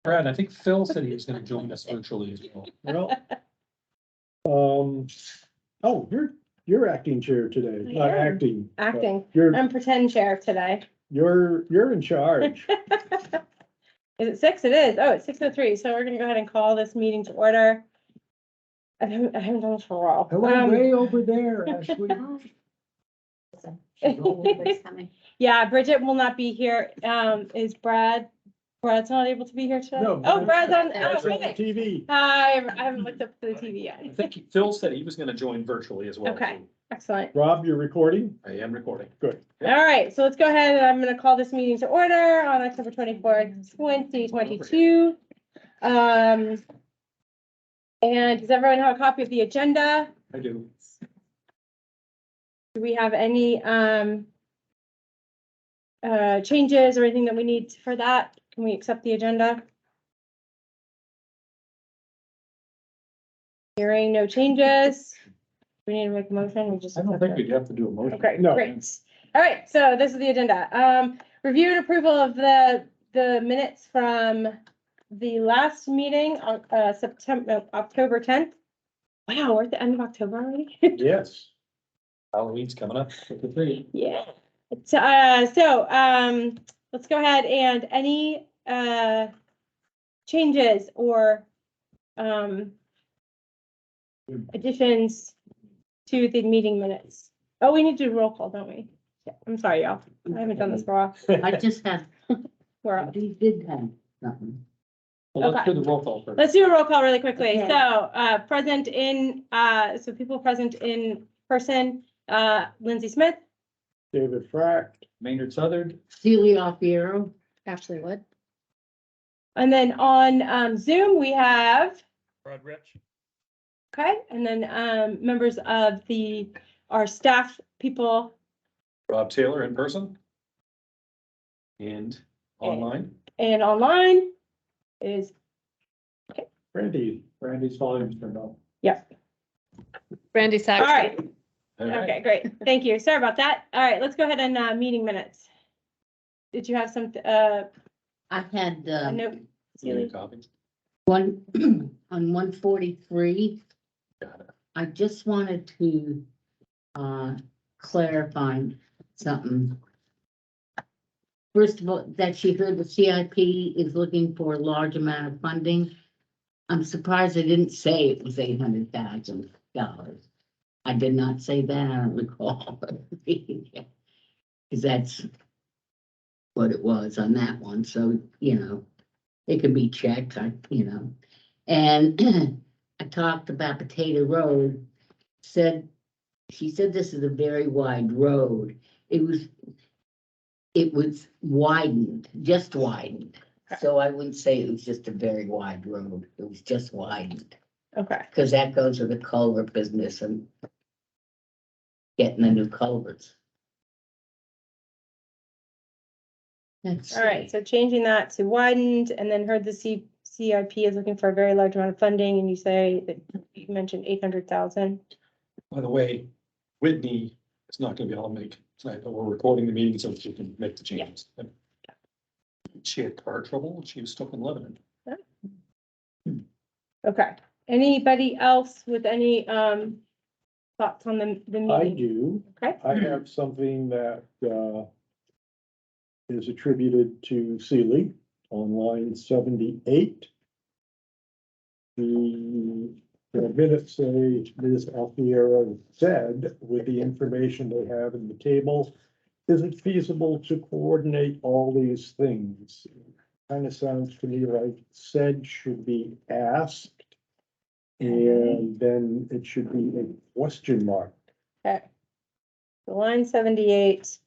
Brad, I think Phil said he was gonna join us virtually as well. Well, oh, you're acting chair today, I not am. acting. but Acting. You're, I'm pretend chair today. you're in charge. Is it 6? It is. Oh, it's 6:03. So we're gonna go ahead and call this meeting to order. I haven't done this for a while. Hello, way over there, Ashley. Yeah, Bridget will not be here. Is Brad's not able to be here today? No, Oh, Brad's on, That's oh, on okay. TV. I haven't looked up for the TV yet. I think Phil said he was gonna join virtually as well. Okay. Excellent. Rob, you're recording? I am recording. Good. All right, so let's go ahead and I'm gonna call this meeting to order on October 24th, 2022. And does everyone have a copy of the agenda? I do. Do we have any changes or anything that we need for that? Can we accept the agenda? Hearing no changes. We need to make a motion. We just. I don't think we'd have to do a motion. Okay, No. great. All right, so this is the agenda. Review and approval of the minutes from the last meeting on October 10th. Wow, we're at the end of October already. Yes. Halloween's coming up. Yeah. So, let's go ahead and any changes or additions to the meeting minutes. Oh, we need to do roll call, don't we? Yeah, I'm sorry, y'all. I haven't done this for a while. I just had, We're I up. did have something. Well, let's Okay. do the roll call first. Let's do a roll call really quickly. Okay. So, present in, so people present in person, Lindsay Smith, David Frack, Maynard Southard, Celia Alfiero, Ashley Wood. and then on Zoom, we have, Brad Rich, okay, and then members of our staff people Rob Taylor in person. And online. and online is, Randy's volume's turned on. yep. Brandy All Saxton. right, All right. okay, great. Thank you. Sorry about that. All right, let's go ahead and meeting minutes. Did you have some, I had, a note? You Celia? need copies? one, on 143, Got it. I just wanted to, clarify something. First of all, that she heard the CIP is looking for a large amount of funding. I'm surprised I didn't say it was $800,000. I did not say that, I don't recall. Because that's what it was on that one, so, it could be checked, And I talked about Potato Road, she said this is a very wide road. It was widened, just widened. So I wouldn't say it was just a very wide road, it was just widened. Okay, Because that goes with the culvert business and getting the new culverts. That's all right, so changing that to widened, and then heard the CIP is looking for a very large amount of funding, and you say that you mentioned 800,000. By the way, Whitney is not gonna be able to make tonight, but we're recording the meeting so she can make the changes. She had car trouble. She was stuck in Lebanon. Okay, anybody else with any thoughts on the I meeting? do. Okay, I have something that is attributed to Sealy on line 78. The minutes say Ms. Alfiero said, with the information they have in the table, is it feasible to coordinate all these things? Kind of sounds to me like said should be asked. And then it should be a question mark. okay. So line 78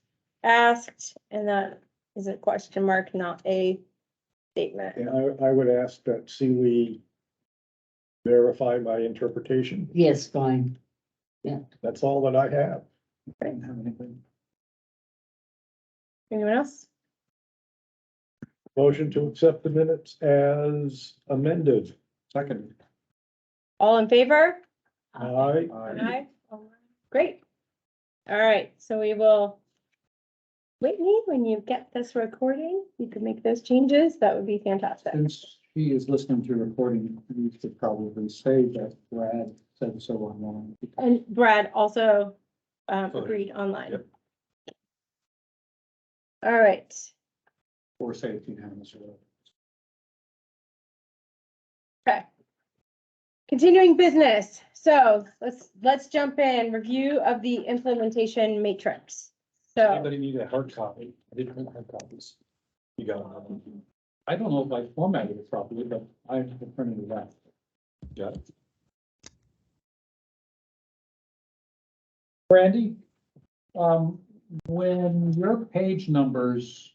asked, and that is a question mark, not a statement. And I would ask that Sealy verify my interpretation. Yes, fine. That's all that I have. I didn't have anything. Anyone else? Motion to accept the minutes as amended. Second. All in favor? Aye. Aye. Great. All right, so we will. Whitney, when you get this recording, you can make those changes. That would be fantastic. Since he is listening to recording, you should probably say that Brad said so online. And Brad also Fine. agreed online. Yep. All right. Or say it's unanimous or whatever. Okay. Continuing business. So let's jump in. Review of the implementation matrix. So Anybody need a hard copy? I didn't print hard copies. You got one? I don't know if I formatted it properly, but I have printed it out. Got it? Brandy, when your page numbers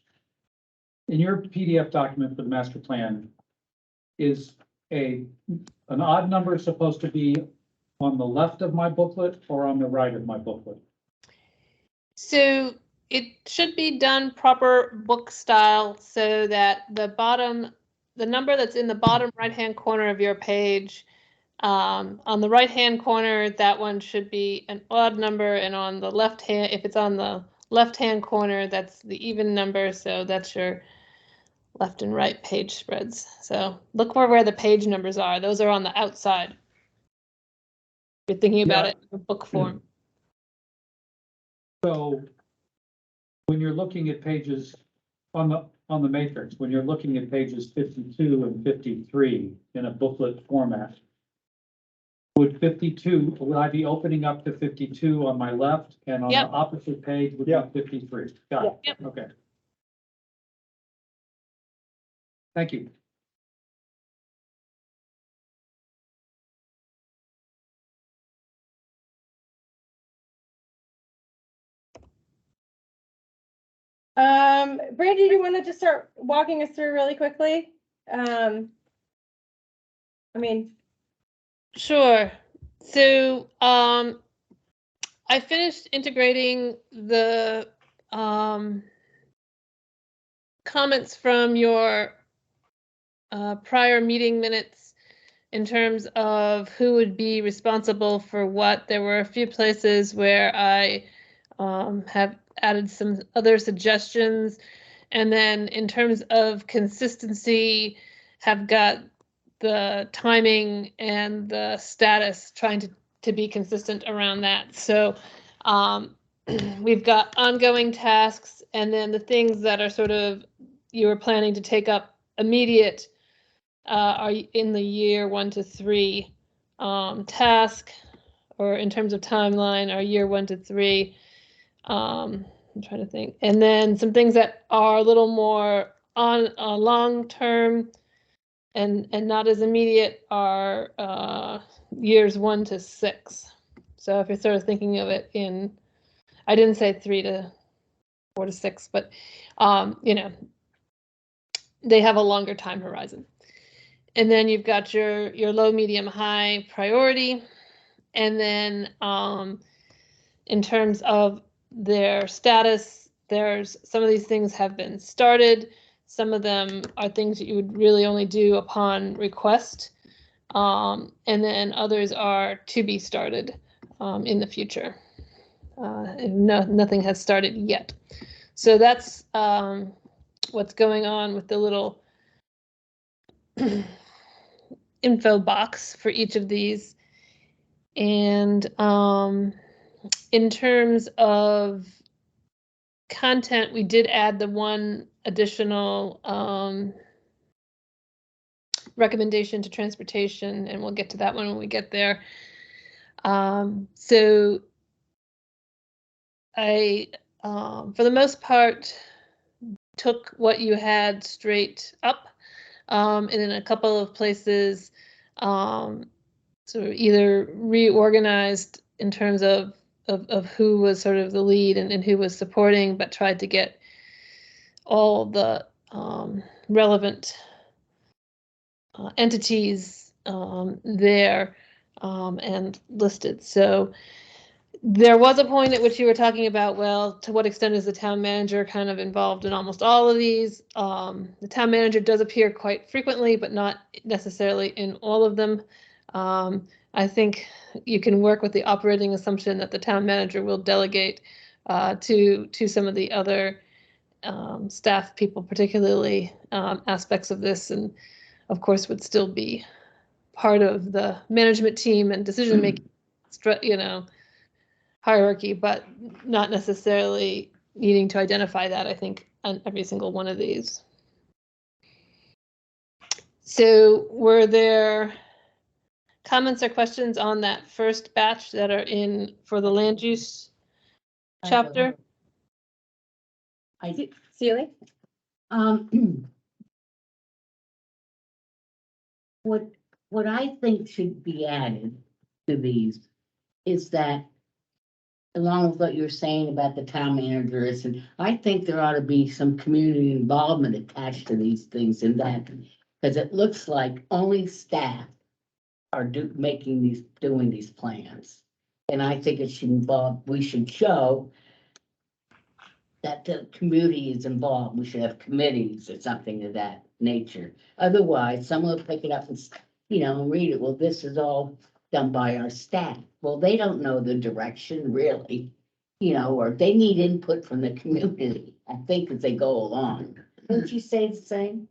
in your PDF document for the master plan, is an odd number supposed to be on the left of my booklet or on the right of my booklet? So it should be done proper book style so that the number that's in the bottom right-hand corner of your page, on the right-hand corner, that one should be an odd number, and on the left hand, if it's on the left-hand corner, that's the even number, so that's your left and right page spreads. So look for where the page numbers are. Those are on the outside. You're thinking about Yeah. it in book form. So when you're looking at pages on the matrix, when you're looking at pages 52 and 53 in a booklet format, would I be opening up to 52 on my left, and on the Yep. opposite page would be Yep. 53? Got it. Yep. Okay. Thank you. Brandy, do you want to just start walking us through really quickly? I mean, Sure. So I finished integrating the comments from your prior meeting minutes in terms of who would be responsible for what. There were a few places where I have added some other suggestions. And then in terms of consistency, have got the timing and the status trying to be consistent around that. So we've got ongoing tasks, and then the things that are sort of you were planning to take up immediate are in the year 1 to 3 task, or in terms of timeline, are year 1 to 3. I'm trying to think. And then some things that are a little more on long term and not as immediate are years 1 to 6. So if you're sort of thinking of it in, I didn't say 3 to 4 to 6, but you know, they have a longer time horizon. And then you've got your low, medium, high priority. And then in terms of their status, there's some of these things have been started. Some of them are things that you would really only do upon request. And then others are to be started in the future. Nothing has started yet. So that's what's going on with the little info box for each of these. And in terms of content, we did add the one additional recommendation to transportation, and we'll get to that one when we get there. So I, for the most part, took what you had straight up, and in a couple of places, sort of either reorganized in terms of who was sort of the lead and who was supporting, but tried to get all the relevant entities there and listed. So there was a point at which you were talking about, well, to what extent is the town manager kind of involved in almost all of these? The town manager does appear quite frequently, but not necessarily in all of them. I think you can work with the operating assumption that the town manager will delegate to some of the other staff people, particularly aspects of this. And of course, would still be part of the management team and decision-making, hierarchy, but not necessarily needing to identify that, I think, on every single one of these. So were there comments or questions on that first batch that are in for the land use chapter? I did, Sealy? what I think should be added to these is that, along with what you're saying about the town managers, and I think there ought to be some community involvement attached to these things in that, because it looks like only staff are doing these plans. And I think it should involve, we should show that the community is involved. We should have committees or something of that nature. Otherwise, someone will pick it up and, and read it. Well, this is all done by our staff. Well, they don't know the direction really, or they need input from the community, I think, as they go along. Don't you say the same?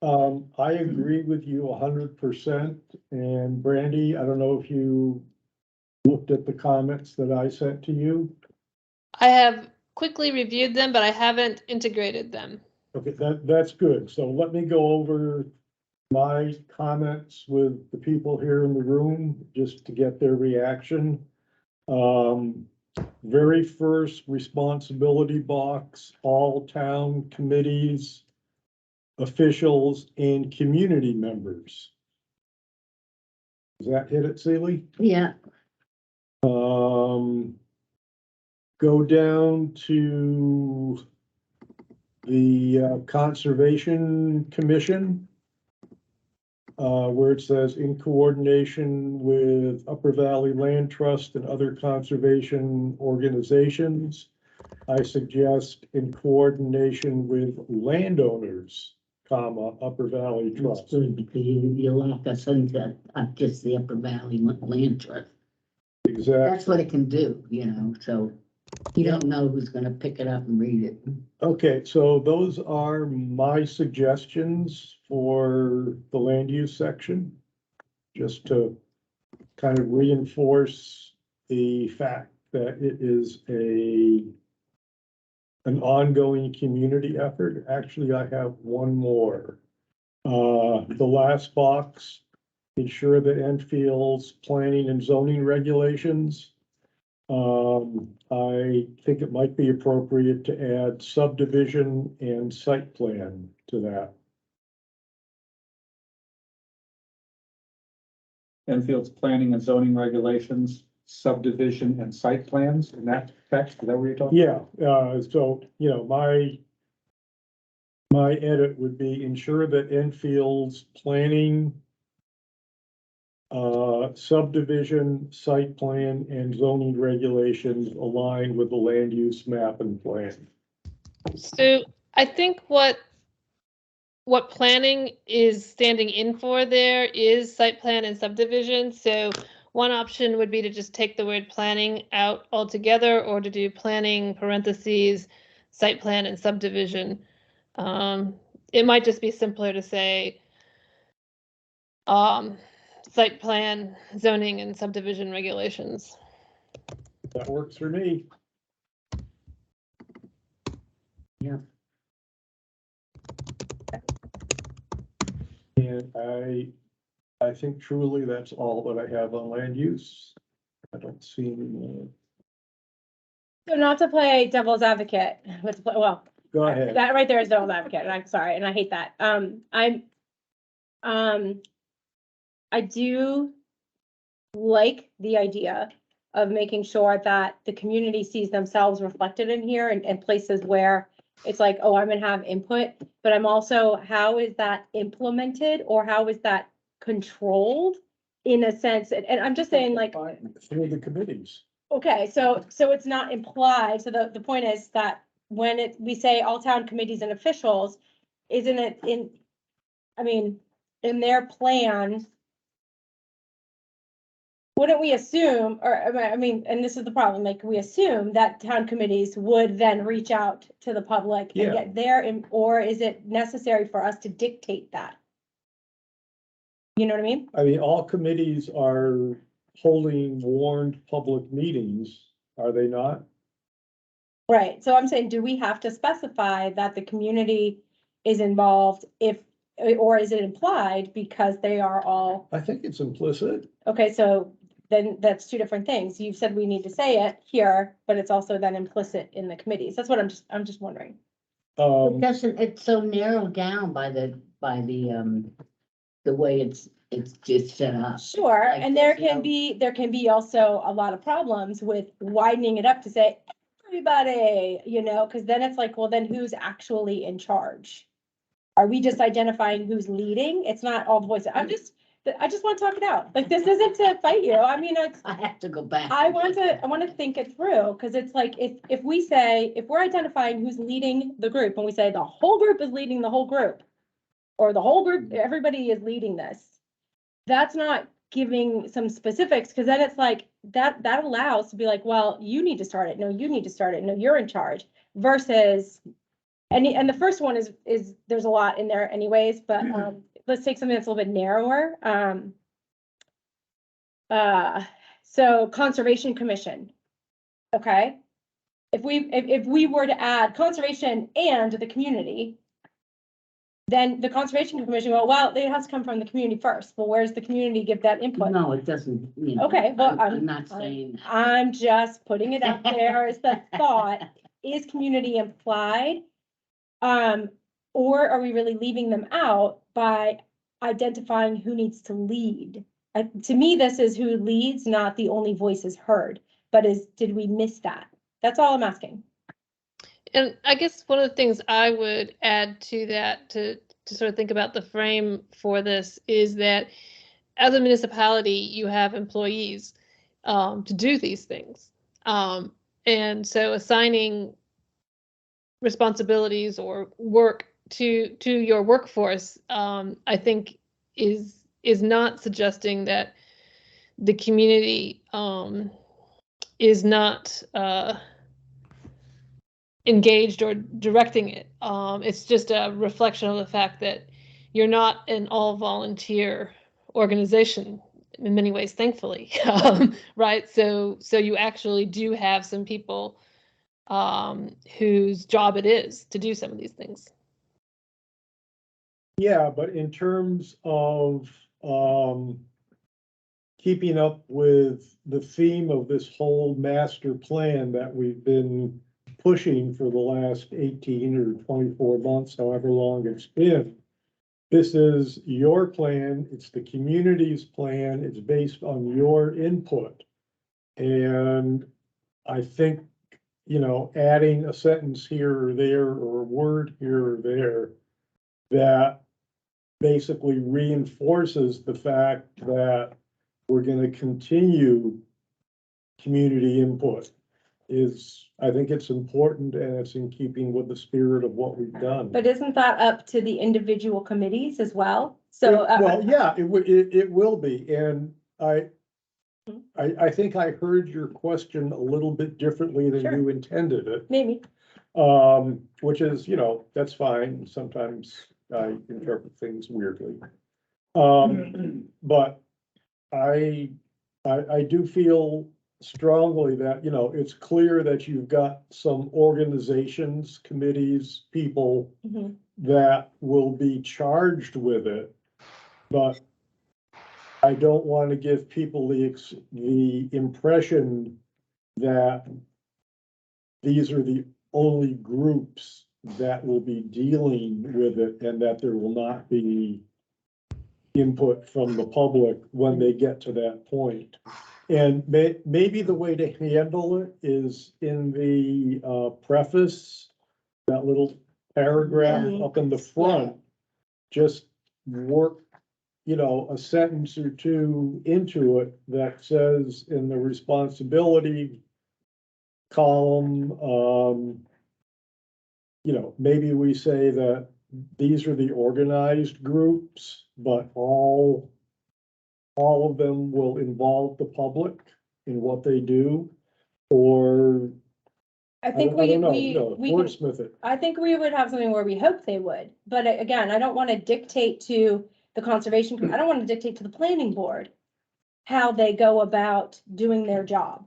I agree with you 100%. And Brandy, I don't know if you looked at the comments that I sent to you. I have quickly reviewed them, but I haven't integrated them. Okay, that's good. So let me go over my comments with the people here in the room, just to get their reaction. Very first responsibility box, all town committees, officials, and community members. Does that hit it, Sealy? Yeah. Go down to the Conservation Commission, where it says in coordination with Upper Valley Land Trust and other conservation organizations. I suggest in coordination with landowners, Upper Valley That's Trust. good, because you lock us into just the Upper Valley Land Trust. Exactly. That's what it can do, so you don't know who's gonna pick it up and read it. Okay, so those are my suggestions for the land use section. Just to kind of reinforce the fact that it is an ongoing community effort. Actually, I have one more. The last box, ensure that Enfield's planning and zoning regulations. I think it might be appropriate to add subdivision and site plan to that. Enfield's planning and zoning regulations, subdivision and site plans in that text, is that what you're talking? Yeah, so, my edit would be ensure that Enfield's planning, subdivision, site plan, and zoning regulations align with the land use map and plan. So I think what planning is standing in for there is site plan and subdivision. So one option would be to just take the word planning out altogether, or to do planning parentheses, site plan and subdivision. It might just be simpler to say site plan, zoning and subdivision regulations. That works for me. Yeah. And I think truly that's all that I have on land use. I don't see any more. So not to play devil's advocate, well, Go ahead. that right there is devil's advocate, and I'm sorry, and I hate that. I do like the idea of making sure that the community sees themselves reflected in here, and places where it's like, oh, I'm gonna have input, but I'm also, how is that implemented, or how is that controlled in a sense? And I'm just saying, like, Through the committees. okay, so it's not implied, so the point is that when we say all town committees and officials, isn't it in their plan? wouldn't we assume, or, I mean, and this is the problem, like, we assume that town committees would then reach out to the public and Yeah. get or is it necessary for us to dictate that? You know what I mean? I mean, all committees are holding warned public meetings, are they not? Right, so I'm saying, do we have to specify that the community is involved or is it implied because they are all, I think it's implicit. okay, so then that's two different things. You've said we need to say it here, but it's also then implicit in the committees. That's what I'm just wondering. It doesn't, it's so narrowed down by the way it's just set up. Sure, Like, and there there's can no- be also a lot of problems with widening it up to say everybody, because then it's like, well, then who's actually in charge? Are we just identifying who's leading? It's not all the voices. I just want to talk it out. Like, this isn't to fight you. I mean, I have to go back. I want to think it through, because it's like, if we're identifying who's leading the group, and we say the whole group is leading the whole group, or the whole group, everybody is leading this, that's not giving some specifics, because then it's like, that allows to be like, well, you need to start it, no, you need to start it, no, you're in charge, versus, and the first one is there's a lot in there anyways, but, let's take something that's a little bit narrower. So Conservation Commission, okay? If we were to add conservation and the community, then the Conservation Commission, well, it has to come from the community first. Well, where's the community give that input? No, it doesn't, Okay, well, I'm not saying. that. I'm just putting it out there as the thought, is community implied? Or are we really leaving them out by identifying who needs to lead? To me, this is who leads, not the only voice is heard, but did we miss that? That's all I'm asking. And I guess one of the things I would add to that, to sort of think about the frame for this, is that as a municipality, you have employees to do these things. And so assigning responsibilities or work to your workforce, I think is not suggesting that the community is not engaged or directing it. It's just a reflection of the fact that you're not an all-volunteer organization in many ways, thankfully, right? So you actually do have some people whose job it is to do some of these things. Yeah, but in terms of, keeping up with the theme of this whole master plan that we've been pushing for the last 18 or 24 months, however long it's been. This is your plan, it's the community's plan, it's based on your input. And I think, adding a sentence here or there, or a word here or there, that basically reinforces the fact that we're gonna continue community input I think it's important, and it's in keeping with the spirit of what we've done. But isn't that up to the individual committees as well? So. Well, yeah, it will be, and I think I heard your question a little bit differently than Sure. you intended it. Maybe. Which is, that's fine. Sometimes I interpret things weirdly. But I do feel strongly that, it's clear that you've got some organizations, committees, people Mhm. that will be charged with it. But I don't want to give people the impression that these are the only groups that will be dealing with it, and that there will not be input from the public when they get to that point. And maybe the way to handle it is in the preface, that little paragraph Yeah. up in the front, just work, a sentence or two into it that says in the responsibility column, maybe we say that these are the organized groups, but all all of them will involve the public in what they do? Or, I think I don't know, we can, wordsmith it. I think we would have something where we hope they would, but again, I don't want to dictate to the conservation, I don't want to dictate to the planning board how they go about doing their job,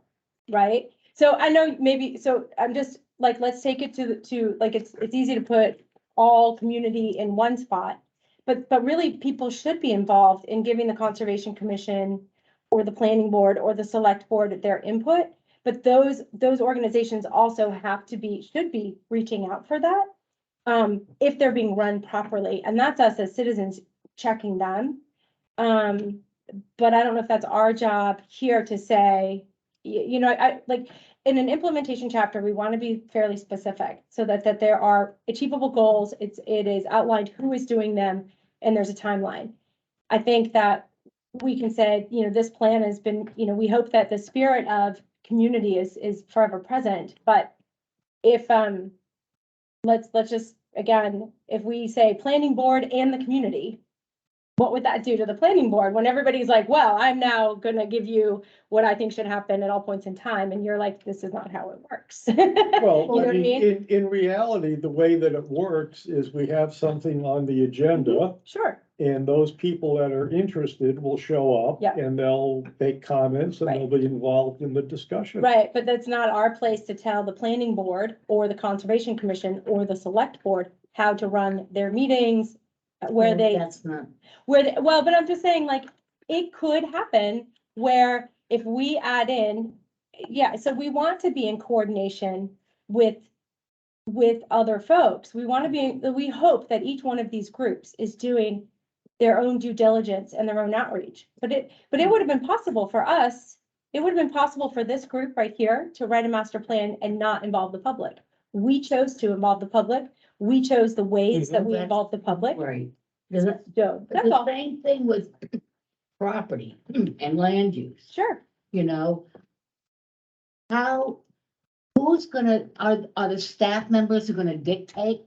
right? So I know maybe, so I'm just like, let's take it to, like, it's easy to put all community in one spot. But really, people should be involved in giving the Conservation Commission or the planning board or the select board their input. But those organizations also should be reaching out for that. If they're being run properly, and that's us as citizens checking them. But I don't know if that's our job here to say, you know, I like, in an implementation chapter, we want to be fairly specific so that there are achievable goals. It is outlined who is doing them, and there's a timeline. I think that we can say, you know, this plan has been, you know, we hope that the spirit of community is forever present, but if, let's just, again, if we say planning board and the community, what would that do to the planning board when everybody's like, well, I'm now gonna give you what I think should happen at all points in time, and you're like, this is not how it works. Well, You know what I I mean? mean, in reality, the way that it works is we have something on the agenda. Sure, And those people that are interested will show up. Yeah. And they'll make comments and they'll be involved in the discussion. right, but that's not our place to tell the planning board or the Conservation Commission or the select board how to run their meetings, where they. That's not, Well, but I'm just saying, like, it could happen where if we add in, yeah, so we want to be in coordination with other folks. We want to we hope that each one of these groups is doing their own due diligence and their own outreach. But it would have been possible for us, it would have been possible for this group right here to write a master plan and not involve the public. We chose to involve the public. We chose the ways that we Mhm. involve the public. right. There's a- So, that's The all. same thing with property and land use, Sure. you know? Who's gonna, are the staff members who are gonna dictate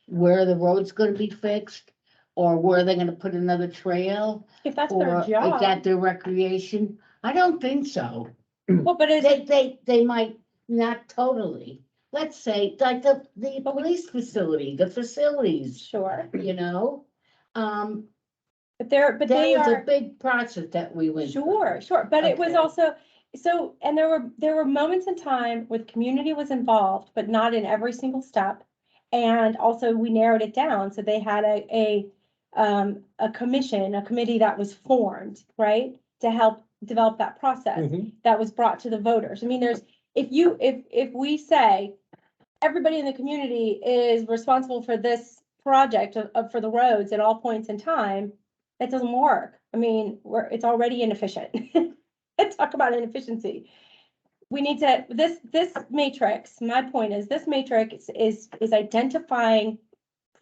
where the road's gonna be fixed? Or where they're gonna put another trail? If that's Or their is job, that their recreation? I don't think so. well, but it's, They might not totally. Let's say, like the police facility, the facilities, sure, you know? but That they was a are, big process that we went through. sure, but it was Okay. also, so, and there were moments in time where the community was involved, but not in every single step. And also we narrowed it down, so they had a committee that was formed, right? To help develop that process, Mhm. that was brought to the voters. I mean, if we say everybody in the community is responsible for this project for the roads at all points in time, that doesn't work. I mean, it's already inefficient. Talk about inefficiency. We need to, this matrix, my point is, this matrix is identifying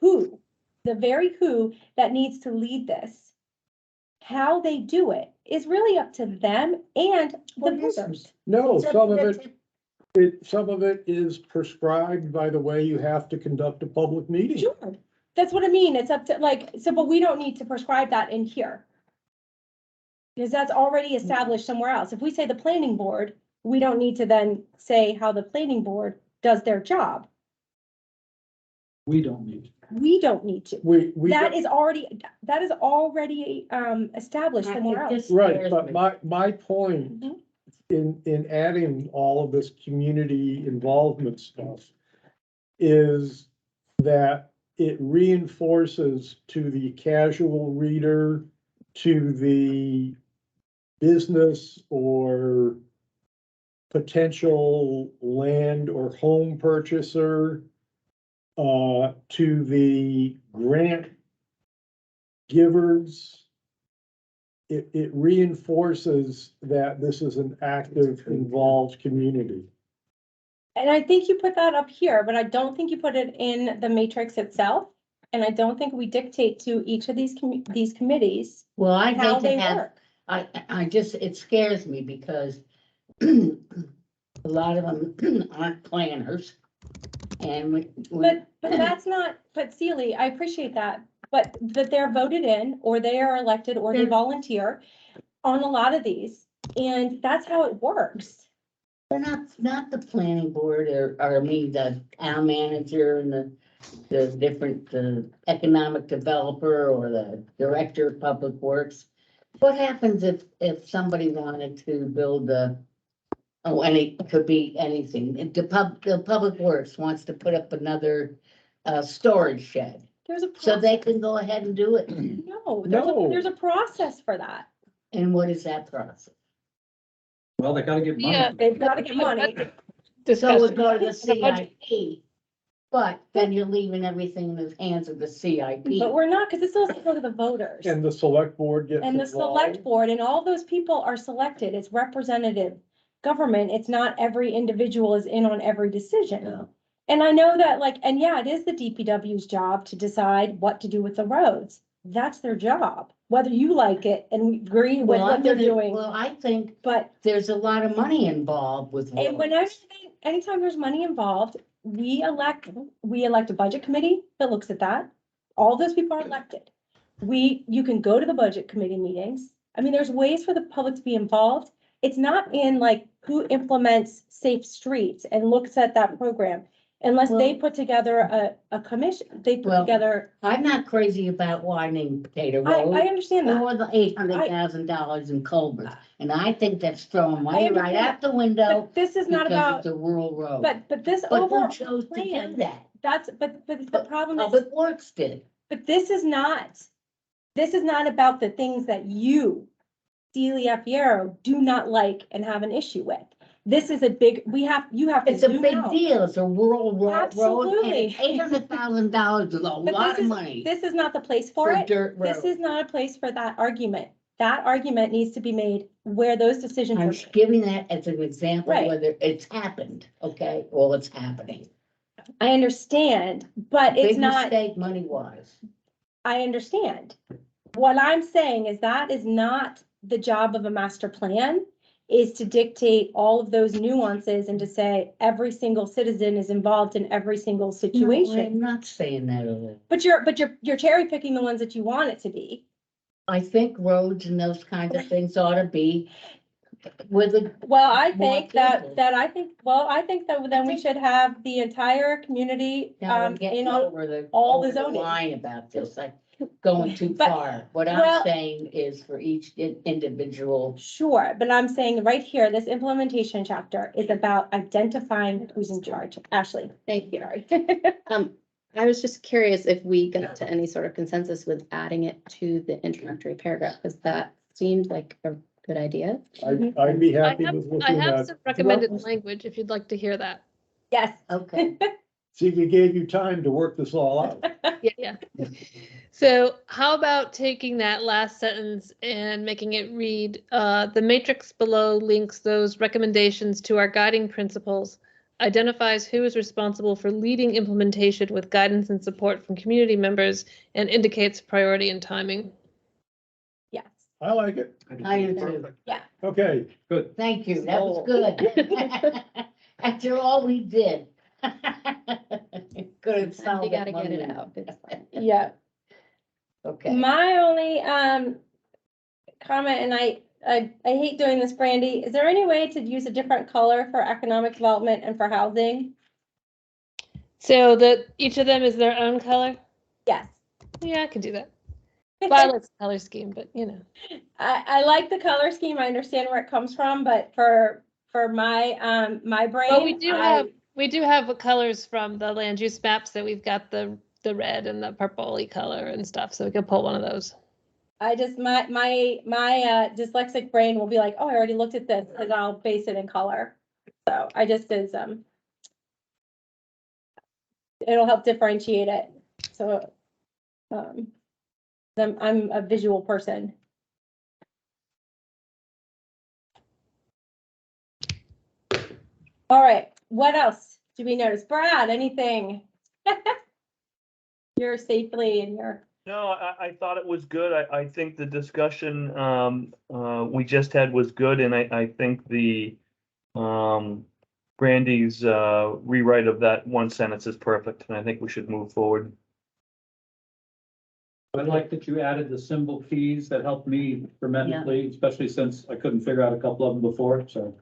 who, the very who that needs to lead this. How they do it is really up to them and the Well, yes. voters. No, It's up some of to some of it is prescribed by the way you have to conduct a public meeting. Sure, that's what I mean. It's up to, like, so, but we don't need to prescribe that in here. Because that's already established somewhere else. If we say the planning board, we don't need to then say how the planning board does their job. We don't need. We don't need to. We, That is already established somewhere It else. just right, scares but me. my point Mhm. in adding all of this community involvement stuff is that it reinforces to the casual reader, to the business or potential land or home purchaser, to the grant givers. It reinforces that this is an active, involved community. And I think you put that up here, but I don't think you put it in the matrix itself. And I don't think we dictate to each of these committees Well, I how hate they to have, work. I just, it scares me because a lot of them aren't planners. And But that's not, but Celie, I appreciate that, but that they're voted in, or they are elected, or they They're- volunteer. on a lot of these, and that's how it works. They're not the planning board or I mean, the town manager and the different, the economic developer or the director of public works. What happens if somebody wanted to build it could be anything. If the public works wants to put up another, storage shed, There's a so they process. can go ahead and do it. No, No. there's a process for that. And what is that process? Well, they gotta get Yeah. money. They've got to get money. So we Discussion. go to the CIP, but then you're leaving everything in the hands of the CIP. But we're not, because this also go to the voters. And the select board gets And the select involved. board and all those people are selected. It's representative government. It's not every individual is in on every decision. Yeah. And I know that like, and yeah, it is the DPW's job to decide what to do with the roads. That's their job, whether you like it and we agree with Well, what they're doing. well, I think But, there's a lot of money involved with. and whenever, anytime there's money involved, we elect a budget committee that looks at that. All those people are elected. You can go to the budget committee meetings. I mean, there's ways for the public to be involved. It's not in like who implements safe streets and looks at that program. Unless they Well- put together a commission, they put Well, together, I'm not crazy about widening Potato I Road understand that. or the $800,000 in culverts. And I think that's throwing money right understand out the window But this is not because about, it's a rural road. but this But overall who chose to do plan, that? that's, but the problem is, Public Works did. but this is not about the things that you, Celia Fierro, do not like and have an issue with. This is a big, you have to It's a zoom big out. deal. It's a rural road and Absolutely. $800,000 is a But lot this of is- money This is not the place for for a it. dirt This road. is not a place for that argument. That argument needs to be made where those decisions are I'm made. giving that as an example, Right. whether it's happened, okay? Well, it's happening. I understand, but it's Big not, mistake money wise. I understand. What I'm saying is that is not the job of a master plan, is to dictate all of those nuances and to say every single citizen is involved in every single No, situation. I'm not saying that at all. But you're cherry picking the ones that you want it to be. I think roads and those kinds of things ought to be with a, Well, I More think people. I think that then we should have the entire community, now we're in getting on, over all the over zoning. line about this, like going too But- far. What well- I'm saying is for each individual, sure, but I'm saying right here, this implementation chapter is about identifying who's in charge. Ashley. Thank you. Sorry. I was just curious if we got to any sort of consensus with adding it to the introductory paragraph, because that seemed like a good idea. I'd be I happy have, with I looking have at. some recommended Well, language if you'd like to hear that. Yes. okay. See, we gave you time to work this all out. Yeah. So how about taking that last sentence and making it read, the matrix below links those recommendations to our guiding principles, identifies who is responsible for leading implementation with guidance and support from community members, and indicates priority and timing. Yes. I like it. I do too. Okay, Good. Thank you, that was good. After all we did. Could have solved You gotta it get it Monday. out. It's fine. Yeah. Okay, My only, comment, and I hate doing this, Brandy, is there any way to use a different color for economic development and for housing? So that each of them is their own color? Yes. Yeah, I could do that. Violet's the color scheme, but you know. I like the color scheme. I understand where it comes from, but for my, my brain. Well, we do have colors from the land use maps, that we've got the red and the purpley color and stuff, so we could pull one of those. I just, my dyslexic brain will be like, oh, I already looked at this, and I'll base it in color. So I just is, it'll help differentiate it. So, I'm a visual person. All right, what else do we notice? Brad, anything? You're safely in your, No, I thought it was good. I think the discussion, we just had was good, and I think the, Brandy's, rewrite of that one sentence is perfect, and I think we should move forward. I like that you added the symbol fees. That helped me tremendously, especially since I couldn't figure out a couple of them before, so.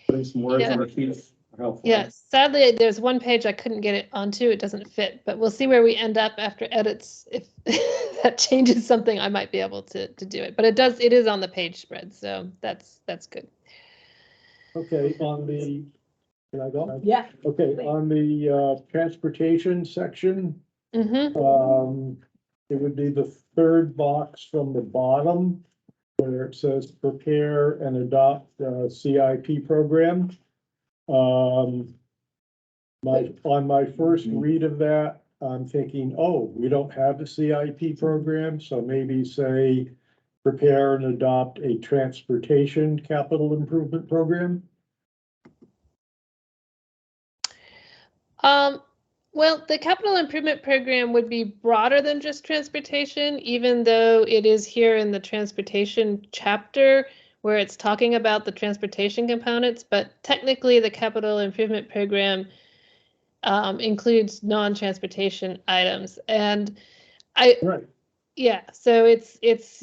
Putting some words Yeah. on the fees are helpful. Yeah, sadly, there's one page I couldn't get it onto. It doesn't fit, but we'll see where we end up after edits. If that changes something, I might be able to do it. But it is on the page spread, so that's good. Okay, on the, can I go? Yeah. Okay, on the transportation section, Mm-hmm. it would be the third box from the bottom where it says prepare and adopt CIP program. On my first read of that, I'm thinking, oh, we don't have a CIP program, so maybe say prepare and adopt a transportation capital improvement program. Well, the capital improvement program would be broader than just transportation, even though it is here in the transportation chapter where it's talking about the transportation components, but technically the capital improvement program includes non-transportation items. And Right. yeah, so it's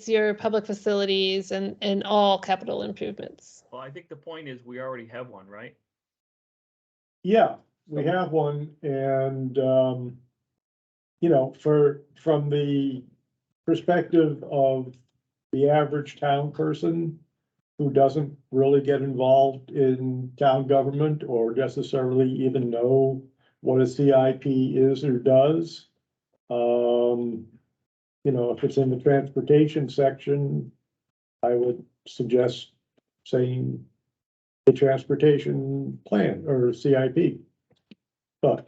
your public facilities and all capital improvements. Well, I think the point is we already have one, right? Yeah, we have one and, from the perspective of the average town person who doesn't really get involved in town government or necessarily even know what a CIP is or does. If it's in the transportation section, I would suggest saying a transportation plan or CIP. But,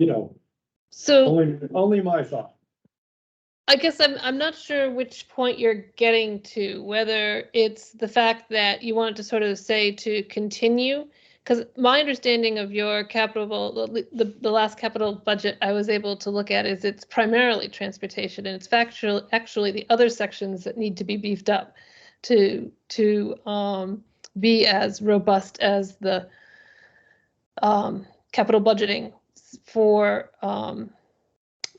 So only my thought. I guess I'm not sure which point you're getting to, whether it's the fact that you want to sort of say to continue, because my understanding of your capital, the last capital budget I was able to look at is it's primarily transportation, and it's actually the other sections that need to be beefed up to be as robust as the capital budgeting for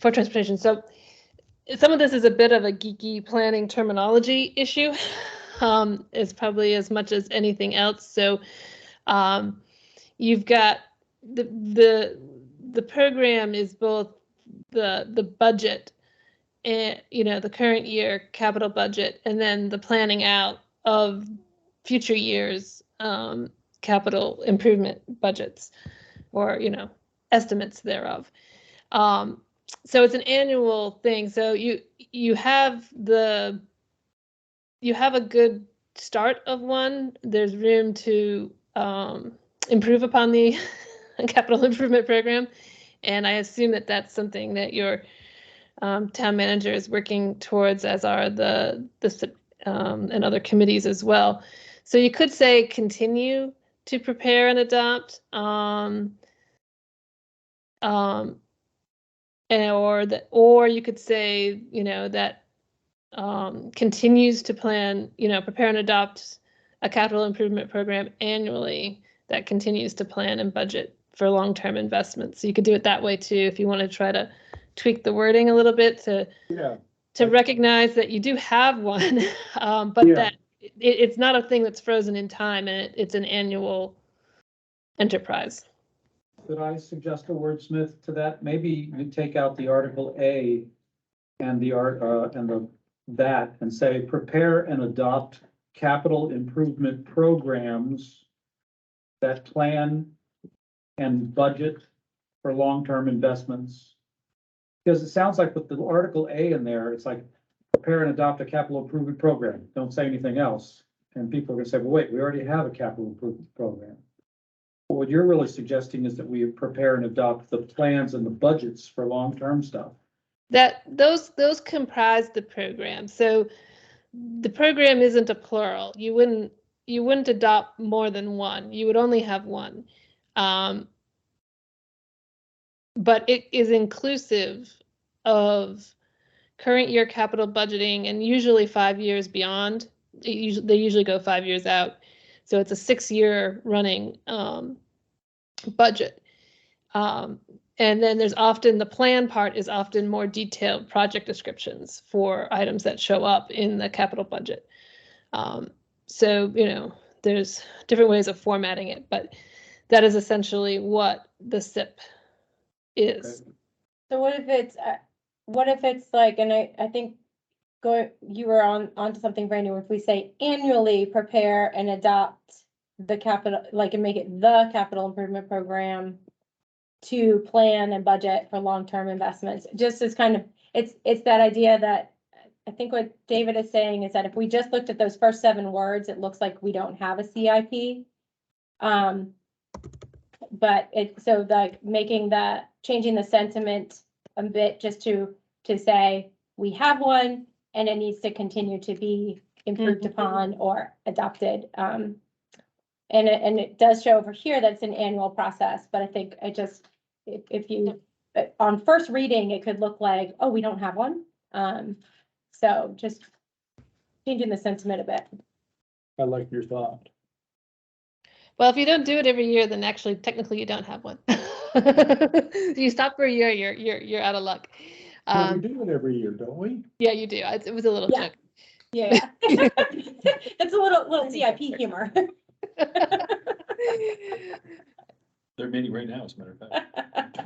transportation. So some of this is a bit of a geeky planning terminology issue, is probably as much as anything else. So you've got the program is both the budget and the current year capital budget, and then the planning out of future years capital improvement budgets or estimates thereof. So it's an annual thing. So you have a good start of one. There's room to improve upon the capital improvement program, and I assume that that's something that your town manager is working towards, as are the and other committees as well. So you could say continue to prepare and adopt. Or you could say, that continues to plan, prepare and adopt a capital improvement program annually that continues to plan and budget for long-term investments. So you could do it that way too, if you want to try to tweak the wording a little bit to recognize that you do have one, but that it's not a thing that's frozen in time, and it's an annual enterprise. Could I suggest a wordsmith to that? Maybe you take out the Article A and that and say prepare and adopt capital improvement programs that plan and budget for long-term investments. Because it sounds like with the Article A in there, it's like prepare and adopt a capital improvement program. Don't say anything else. And people are gonna say, well, wait, we already have a capital improvement program. What you're really suggesting is that we prepare and adopt the plans and the budgets for long-term stuff. That those comprise the program. So the program isn't a plural. You wouldn't adopt more than one. You would only have one. But it is inclusive of current year capital budgeting and usually 5 years beyond. They usually go 5 years out. So it's a 6-year running budget. And then there's often, the plan part is often more detailed project descriptions for items that show up in the capital budget. So, you know, there's different ways of formatting it, but that is essentially what the SIP is. So what if it's like, and I think you were onto something brand new, if we say annually prepare and adopt the capital, like, and make it the capital improvement program to plan and budget for long-term investments, just as kind of, it's that idea that I think what David is saying is that if we just looked at those first 7 words, it looks like we don't have a CIP. But so like changing the sentiment a bit just to say we have one and it needs to continue to be improved upon or adopted. And it does show over here that it's an annual process, but I think if you, on first reading, it could look like, oh, we don't have one. So just changing the sentiment a bit. I like your thought. Well, if you don't do it every year, then actually technically you don't have one. If you stop for a year, you're out of luck. Well, we do it every year, don't we? Yeah, you do. It was a little Yeah. joke. Yeah. It's a little CIP humor. There are many right now, as a matter of fact.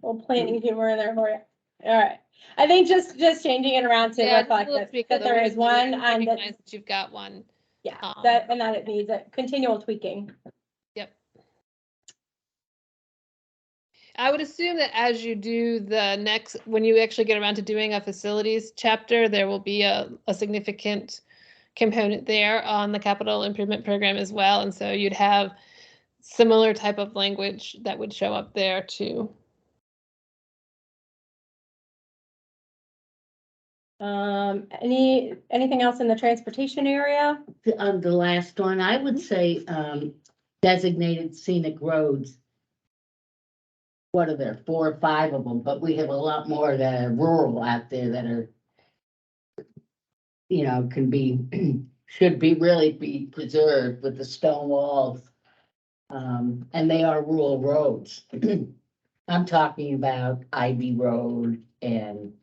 Little planning humor in there for you. All right. I think just changing it around to Yeah, reflect let's speak that of the there is words, so one you and that, recognize that you've got one. yeah, Um, that it needs a continual tweaking. Yep. I would assume that as you do the next, when you actually get around to doing a facilities chapter, there will be a significant component there on the capital improvement program as well. And so you'd have similar type of language that would show up there too. Anything else in the transportation area? The last one, I would say, designated scenic roads. What are there, 4 or 5 of them, but we have a lot more that are rural out there that are, you know, can be, should be really be preserved with the stone walls. And they are rural roads. I'm talking about Ivy Road and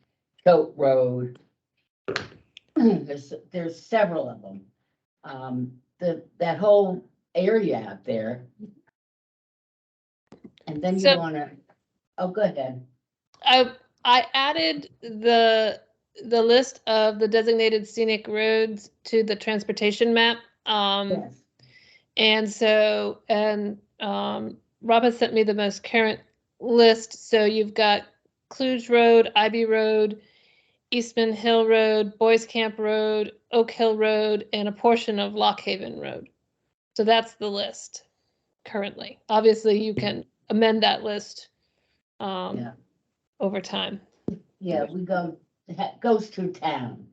Coat Road. There's several of them. That whole area out there. And then you So- wanna, oh, go ahead. I added the list of the designated scenic roads to the transportation map. Yes. And so, Rob has sent me the most current list. So you've got Kluge Road, Ivy Road, Eastman Hill Road, Boys Camp Road, Oak Hill Road, and a portion of Lock Haven Road. So that's the list currently. Obviously, you can amend that list Yeah. over time. Yeah, goes through town.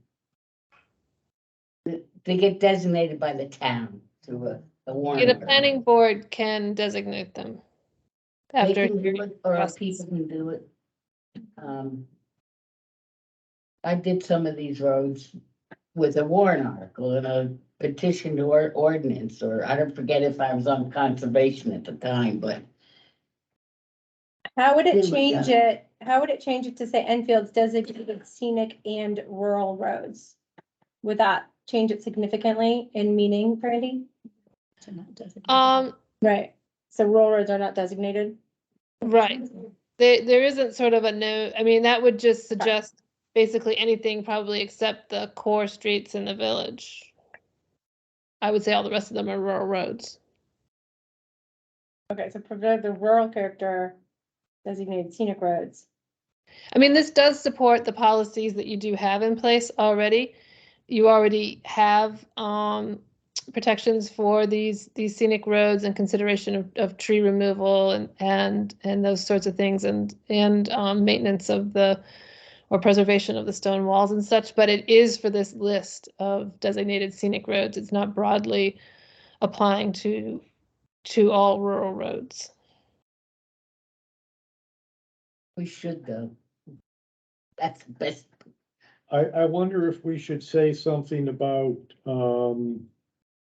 They get designated by the town through a warrant. The article. planning board can designate them. They After can do it, or process. people can do it. I did some of these roads with a warrant article and a petition to ordinance, or I don't forget if I was on conservation at the time, but How would it There we change go. it? How would it change it to say Enfield's designated scenic and rural roads? Would that change it significantly in meaning, Brandy? Right, so rural roads are not designated? Right. There isn't sort of a no, I mean, that would just suggest basically anything probably except the core streets in the village. I would say all the rest of them are rural roads. Okay, so preserve the rural character, designated scenic roads. I mean, this does support the policies that you do have in place already. You already have protections for these scenic roads and consideration of tree removal and those sorts of things and maintenance of or preservation of the stone walls and such, but it is for this list of designated scenic roads. It's not broadly applying to all rural roads. we should though. That's the best. I wonder if we should say something about,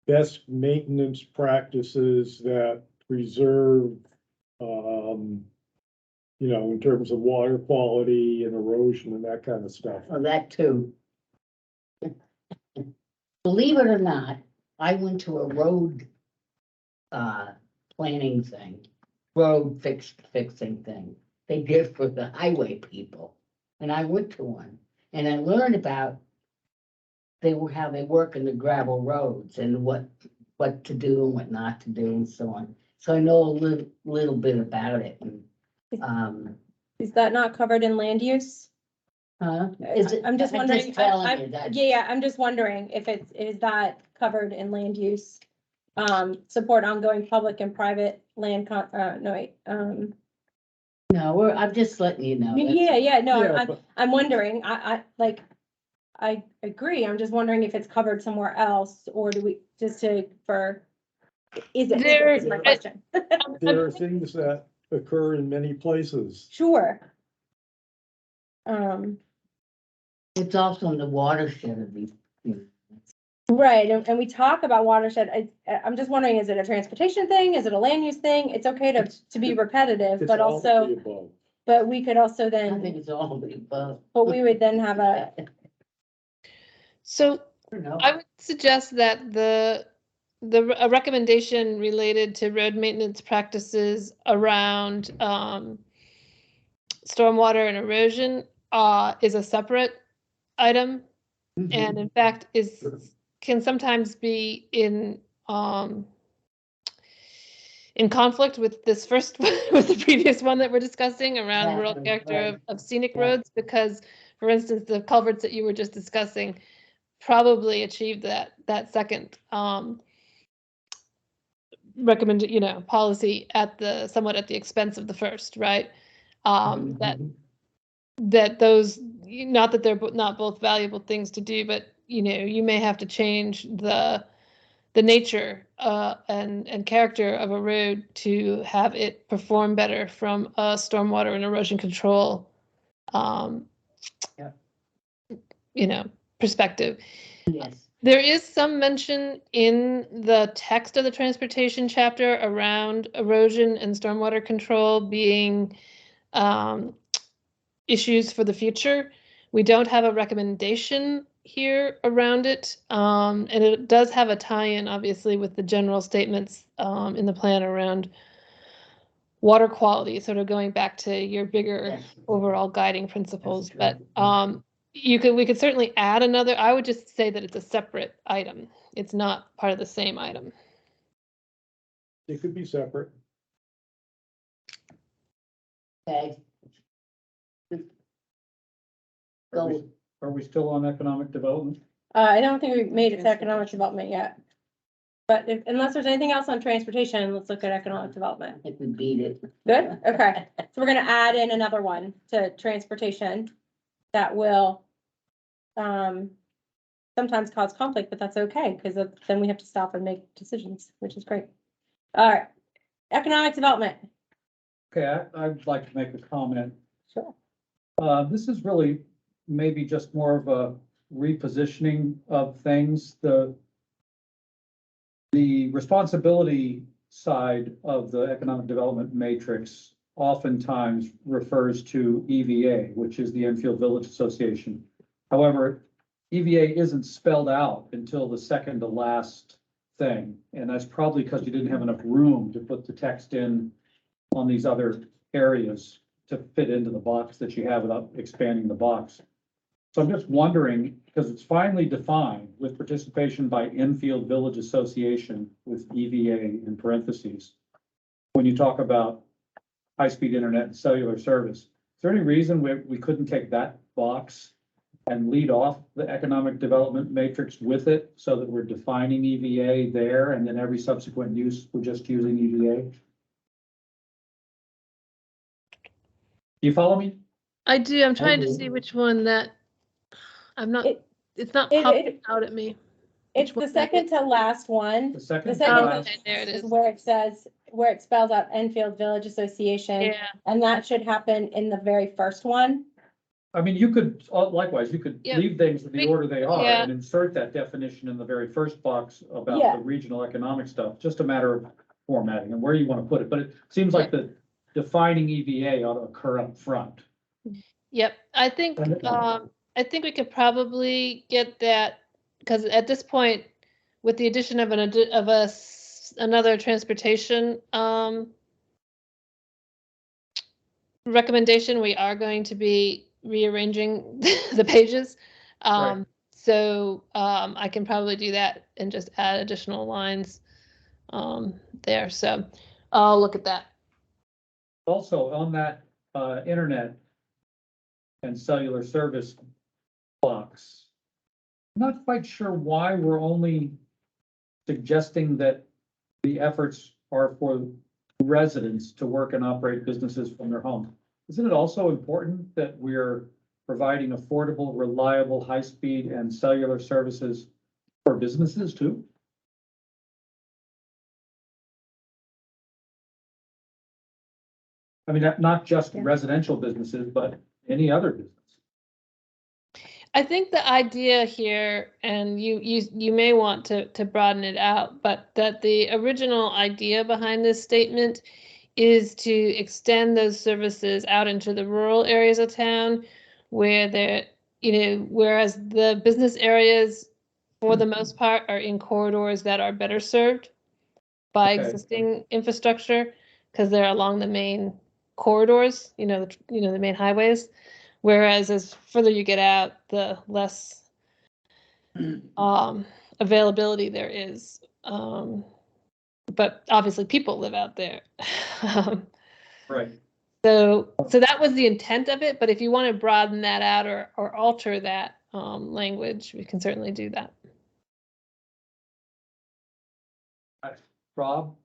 best maintenance practices that preserve, you know, in terms of water quality and erosion and that kind of stuff. Oh, that too. Believe it or not, I went to a road planning thing, fixing thing. They did for the highway people. And I went to one and I learned about how they work in the gravel roads and what to do and what not to do and so on. So I know a little bit about it. And, Is that not covered in land use? is it? I'm just wondering, telling you that. yeah, I'm just wondering if is that covered in land use? Support ongoing public and private land No, I'm just letting you know. yeah, no, Yeah, but- I'm wondering, I agree, I'm just wondering if it's covered somewhere else, or do we, is it, is my question. There are things that occur in many places. Sure. It's also in the watershed of these. Right, and we talk about watershed, I'm just wondering, is it a transportation thing, is it a land use thing? It's okay to be repetitive, It's but all of the also, above. but we could also I think then, it's all of the above. but we would then have a, So I don't know. I would suggest that a recommendation related to road maintenance practices around stormwater and erosion is a separate item, and in fact can sometimes be in conflict with this first with the previous one that we're discussing around rural Exactly, character right. of scenic Yeah. roads, because for instance the culverts that you were just discussing probably achieved that second policy somewhat at the expense of the first, right? That those, not that they're not both valuable things to do, but you may have to change the nature and character of a road to have it perform better from a stormwater and erosion control perspective. Yes. There is some mention in the text of the transportation chapter around erosion and stormwater control being issues for the future. We don't have a recommendation here around it, and it does have a tie-in, obviously, with the general statements in the plan around water quality, sort of going back to your bigger Yes. overall guiding principles. That's true. But we could certainly add another. I would just say that it's a separate item. It's not part of the same item. It could be separate. Okay. Go. Are we still on economic development? I don't think we've made it to economic development yet. But unless there's anything else on transportation, let's look at economic development. I think we beat it. Good, okay, so we're gonna add in another one to transportation that will sometimes cause conflict, but that's okay, because then we have to stop and make decisions, which is great. All right, economic development. Okay, I'd like to make a comment. Sure. This is really maybe just more of a repositioning of things. The responsibility side of the economic development matrix oftentimes refers to EVA, which is the Enfield Village Association. However, EVA isn't spelled out until the second to last thing, and that's probably because you didn't have enough room to put the text in on these other areas to fit into the box that you have without expanding the box. So I'm just wondering, because it's finally defined with participation by Enfield Village Association with EVA in parentheses. When you talk about high-speed internet and cellular service, is there any reason we couldn't take that box and lead off the economic development matrix with it so that we're defining EVA there, and then every subsequent use, we're just using EVA? Do you follow me? I do. I'm trying to do. see which one that I'm not. It's not it- popping out at me. It's Which the one that second to last one. The second? The second Oh, to okay, there it is is. where it spells out Enfield Village Association, Yeah. and that should happen in the very first one. I mean, you could, likewise, you could Yeah. leave things in the order they are Yeah. and insert that definition in the very first box about Yeah. the regional economic stuff, just a matter of formatting and where you want to put it. But it seems like defining EVA ought to occur up front. Yep, I think we could probably get that, because at this point, with the addition of another transportation, recommendation, we are going to be rearranging the pages. Right. So, I can probably do that and just add additional lines, there, so I'll look at that. Also, on that, internet and cellular service box, I'm not quite sure why we're only suggesting that the efforts are for residents to work and operate businesses from their home. Isn't it also important that we're providing affordable, reliable, high-speed and cellular services for businesses too? I mean, not just Yeah. residential businesses, but any other business. I think the idea here, and you may want to broaden it out, but that the original idea behind this statement is to extend those services out into the rural areas of town where whereas the business areas, for the most part, are in corridors that are better served by Okay. existing infrastructure, because they're along the main corridors, the main highways. Whereas as further you get out, the less availability there is. But obviously people live out there. Right. So that was the intent of it, but if you want to broaden that out or alter that language, we can certainly do that. Rob?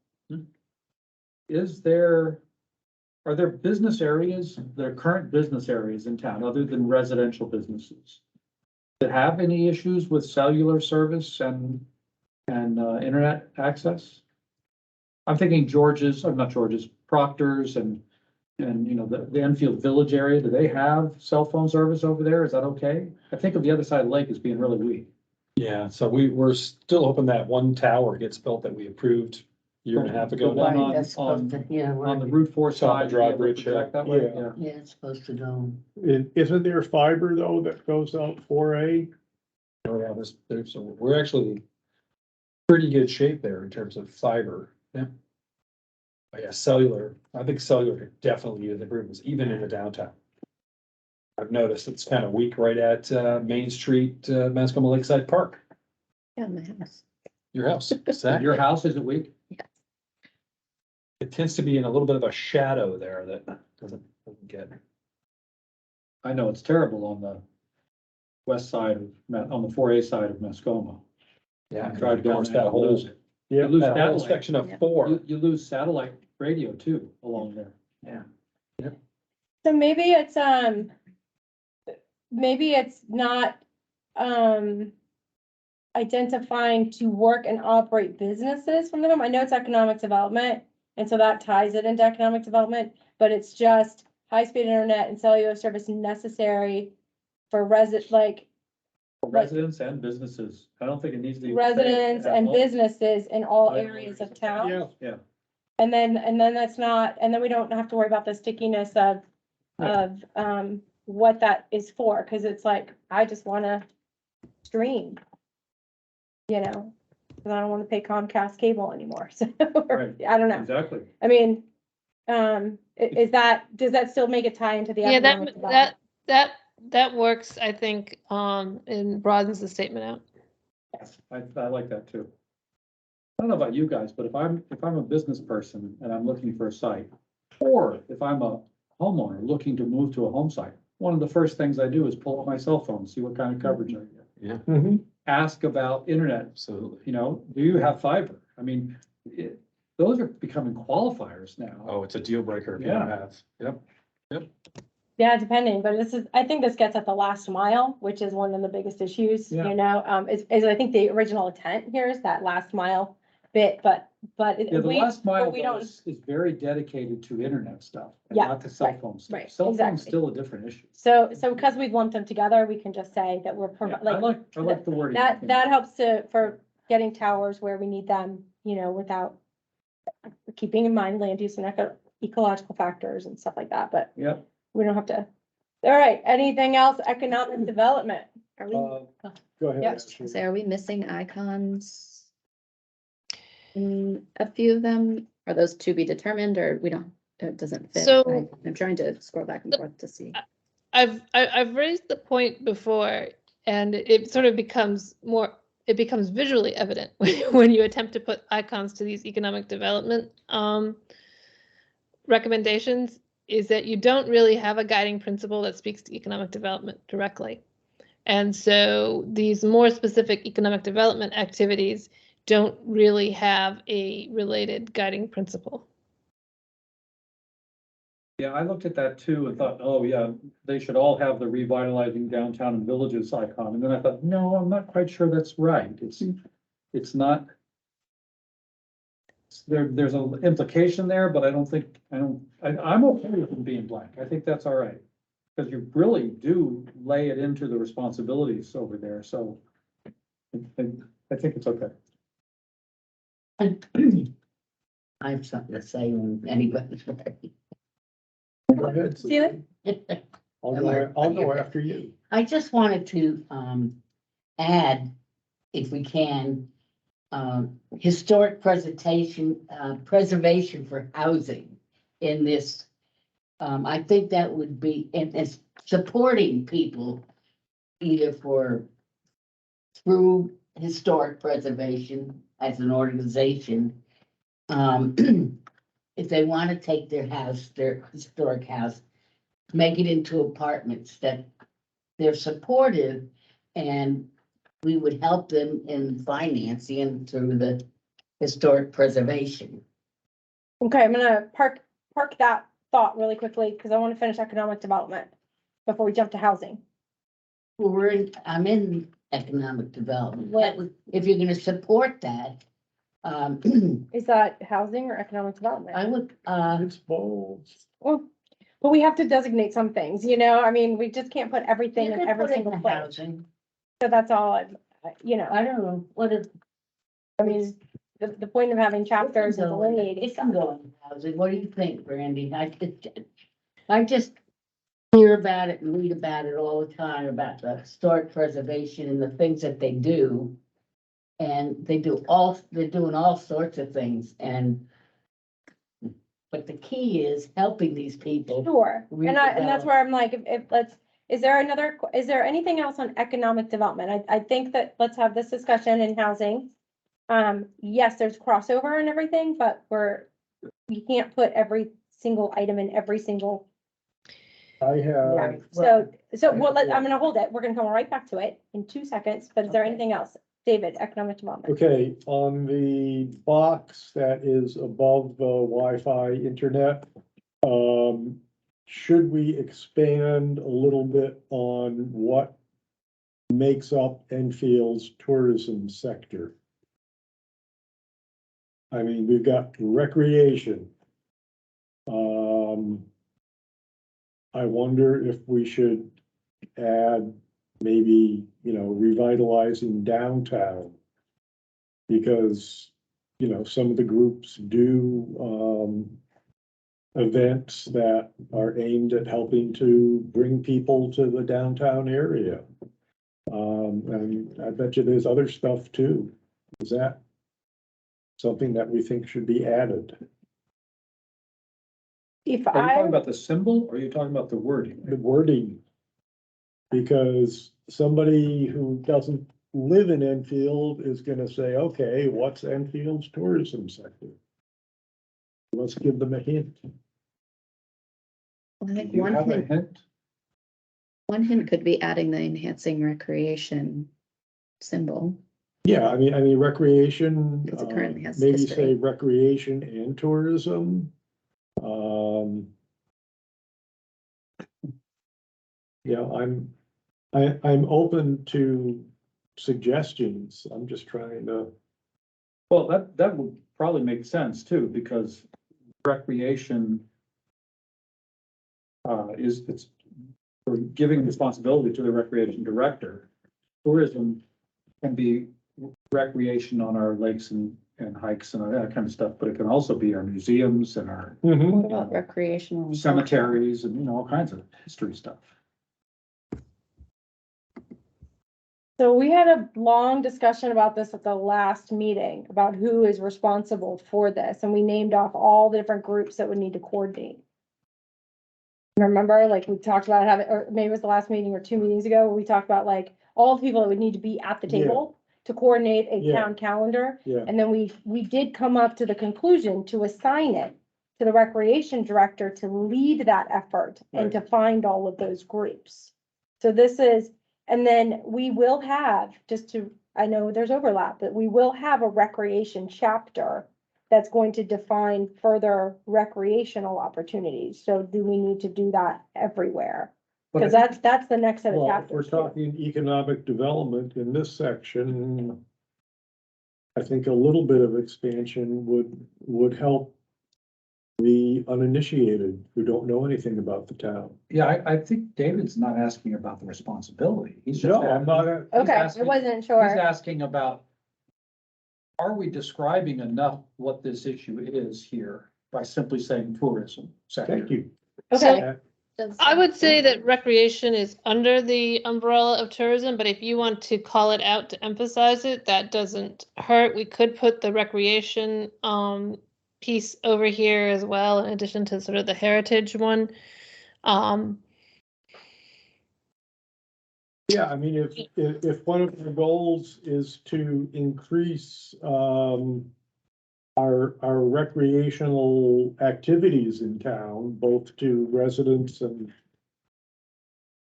Are there business areas, there are current business areas in town, other than residential businesses, that have any issues with cellular service and internet access? I'm thinking Proctor's and the Enfield Village area. Do they have cell phone service over there? Is that okay? I think of the other side of the lake as being really weak. Yeah, so we're still hoping that one tower gets built that we approved a year and a half ago. The one now. on- That's supposed to, yeah, On the right. Route 4 Top of side. Dry you have to Bridge, project that way, yeah. Yeah, it's supposed to go. Isn't there fiber though that goes out 4A? Oh, yeah, so we're actually pretty good shape there in terms of fiber. Yeah. But yeah, cellular, I think cellular could definitely use improvements, even in the downtown. I've noticed it's kind of weak right at Main Street, Mascoma Lakeside Park, Yeah, in my house. your house. Your Exactly. house isn't weak? It tends to be in a little bit of a shadow there that doesn't get. I know it's terrible on the west side on the 4A side of Mascoma. Yeah. I tried to go North on that that, whole, lose it. Yeah, You lose that whole satellite. section of Yeah. 4. You lose satellite radio too along there. So maybe it's not, identifying to work and operate businesses from the home. I know it's economic development, and so that ties it into economic development, but it's just high-speed internet and cellular service necessary for Residents and businesses. I don't think it needs to be. residents and all- businesses in all all areas of town. yeah. Yeah. And then that's not, and then we don't have to worry about the stickiness of what that is for, cause it's like, I just wanna stream. Cause I don't wanna pay Comcast cable anymore, so, Right. I don't know. Exactly. I mean, does that still make it tie into the? Yeah, economic development? that works, I think, and broadens the statement out. I like that too. I don't know about you guys, but if I'm a business person and I'm looking for a site, or if I'm a homeowner looking to move to a home site, one of the first things I do is pull up my cell phone, see what kind of coverage I get. Yeah, Mhm. Ask about internet, absolutely. do you have fiber? I mean, those are becoming qualifiers now. Oh, it's a deal breaker if you don't Yeah. have. Yep. Yeah, depending, but I think this gets at the last mile, which is one of the biggest issues, Yeah. is I think the original intent here is that last mile bit, but. Yeah, the last mile we though don't- is very dedicated to internet stuff, and Yeah, not to cell right, phone stuff. right, Cell phone's exactly. still a different issue. So because we've lumped them together, we can just say that we're, Yeah, I like the wording. that helps for getting towers where we need them, without keeping in mind land use and ecological factors and stuff like that, but Yep. we don't have to. All right, anything else? Economic development? Are we, Go ahead. Yep. Ashley. say, are we missing icons? In a few of them, are those to be determined, or we don't, it doesn't fit? So- I'm trying to scroll back and forth to see. I've raised the point before, and it sort of becomes it becomes visually evident when you attempt to put icons to these economic development recommendations, is that you don't really have a guiding principle that speaks to economic development directly. And so these more specific economic development activities don't really have a related guiding principle. Yeah, I looked at that too and thought, oh yeah, they should all have the revitalizing downtown and villages icon. And then I thought, no, I'm not quite sure that's right. It's not. There's an implication there, but I'm okay with them being blank. I think that's all right. Because you really do lay it into the responsibilities over there, so. I think it's okay. I have something to say when anybody's ready. Go ahead. Celia? I'll go after you. I just wanted to, add, if we can, historic preservation for housing in this. I think that would be, and it's supporting people either through historic preservation as an organization. If they want to take their historic house, make it into apartments, that they're supportive, and we would help them in financing through the historic preservation. Okay, I'm gonna park that thought really quickly, because I want to finish economic development before we jump to housing. Well, I'm in economic development. What? If you're gonna support that, Is that housing or economic development? I would, It's bold. Well, but we have to designate some things, you know, I mean, we just can't put everything you in could every put it single in place. housing. So that's all you know, I don't know, what if. I mean, the point of having chapters and delineating It stuff. can go in housing. What do you think, Brandy? I just hear about it and read about it all the time, about the historic preservation and the things that they do. And they're doing all sorts of things, but the key is helping these people. Sure, and that's redevelop. where I'm like, is there anything else on economic development? I think that let's have this discussion in housing. Yes, there's crossover and everything, but you can't put every single item in every single. I have, Right. So I'm gonna hold it. We're gonna come right back to it in 2 seconds, but is there Okay. anything else? David, economic development. okay, on the box that is above the Wi-Fi internet, should we expand a little bit on what makes up Enfield's tourism sector? I mean, we've got recreation. I wonder if we should add maybe, revitalizing downtown. Because, some of the groups do, events that are aimed at helping to bring people to the downtown area. And I bet you there's other stuff too. Is that something that we think should be added? If Are you talking I, about the symbol or are you talking about the wording? The wording. Because somebody who doesn't live in Enfield is gonna say, okay, what's Enfield's tourism sector? Let's give them a hint. I think Do you one have a hint, hint? one hint could be adding the enhancing recreation symbol. Yeah, I mean, recreation, Because it currently has maybe history. say recreation and tourism. I'm open to suggestions. I'm just trying to, Well, that would probably make sense too, because recreation we're giving responsibility to the recreation director. Tourism can be recreation on our lakes and and hikes and that kind of stuff, but it can also be our museums and our What about recreational? and cultural? cemeteries and, all kinds of history stuff. So we had a long discussion about this at the last meeting, about who is responsible for this, and we named off all the different groups that would need to coordinate. Remember, like, we talked about having, or maybe it was the last meeting or 2 meetings ago, where we talked about like all the people that would need to be at the Yeah. table to coordinate a Yeah. town calendar. Yeah. And then we did come up to the conclusion to assign it to the recreation director to lead that effort and to find all of those groups. So this is, and then we will have, just to, I know there's overlap, but we will have a recreation chapter that's going to define further recreational opportunities. So do we need to do that everywhere? But I Because that's the next set of Well, if we're chapters. too. talking economic development in this section, I think a little bit of expansion would help the uninitiated who don't know anything about the town. Yeah, I think David's not asking about the responsibility. He's just. No, I'm not, Okay, I asking- wasn't He's sure. asking about, are we describing enough what this issue is here by simply saying tourism sector? thank you. Okay, Does- I would say that recreation is under the umbrella of tourism, but if you want to call it out to emphasize it, that doesn't hurt. We could put the recreation piece over here as well, in addition to sort of the heritage one. Yeah, I mean, if one of the goals is to increase, our recreational activities in town, both to residents and,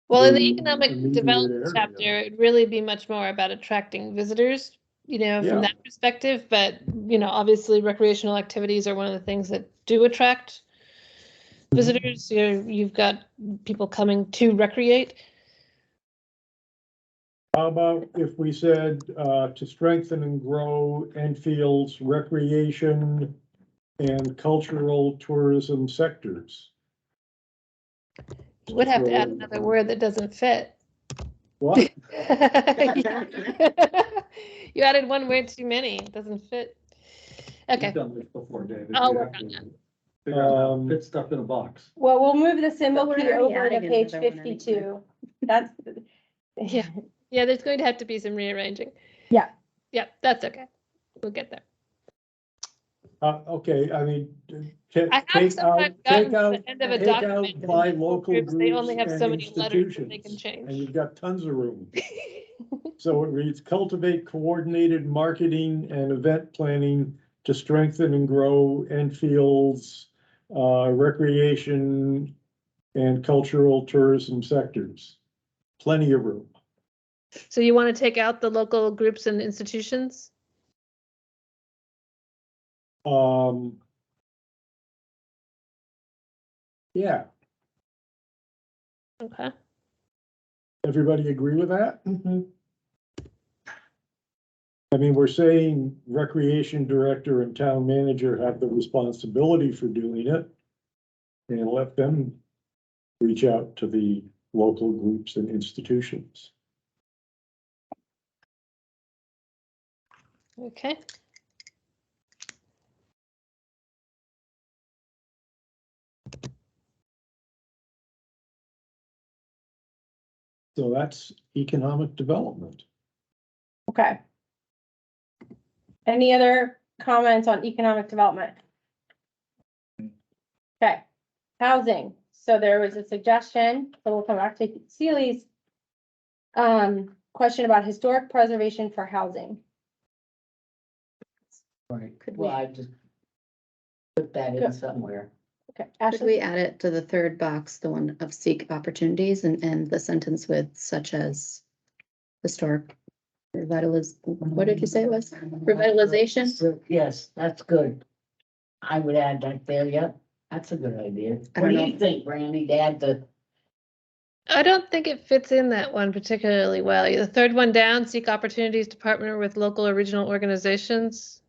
Well, in the the economic immediate development area. chapter, it'd really be much more about attracting visitors, Yeah. from that perspective. But, obviously recreational activities are one of the things that do attract visitors. You've got people coming to recreate. how about if we said, to strengthen and grow Enfield's recreation and cultural tourism sectors? You would have to add So- another word that doesn't fit. What? You added one word too many. It doesn't fit. Okay. We've done this before, David. I'll You work have on to figure out how to Um, fit stuff in a box. well, we'll move the symbol we're key already over to adding page another one anyway. 52. That's. Yeah. Yeah, there's going to have to be some rearranging. Yeah. Yeah, that's okay. We'll get there. Okay, I mean, I have take sometimes out, gotten take to out, the end of a take out document. and by people local groups, They only groups have so and many letters that they can institutions, and change. you've got tons of room. So it reads, cultivate coordinated marketing and event planning to strengthen and grow Enfield's recreation and cultural tourism sectors. Plenty of room. So you want to take out the local groups and institutions? Yeah, Okay. everybody agree with that? Mhm. I mean, we're saying recreation director and town manager have the responsibility for doing it. And let them reach out to the local groups and institutions. Okay. So that's economic development. Okay. Any other comments on economic development? Okay, housing. So there was a suggestion, so we'll come back to Sealy's question about historic preservation for housing. Right, Could well, we- I just put that in somewhere. Okay, Could we Ashley? add it to the third box, the one of seek opportunities and the sentence with such as historic what did you say it was? Revitalization? So, yes, that's good. I would add that there, yep, that's a good idea. I What don't do you know. think, Brandy, to add the, I don't think it fits in that one particularly well. The third one down, seek opportunities to partner with local or regional organizations.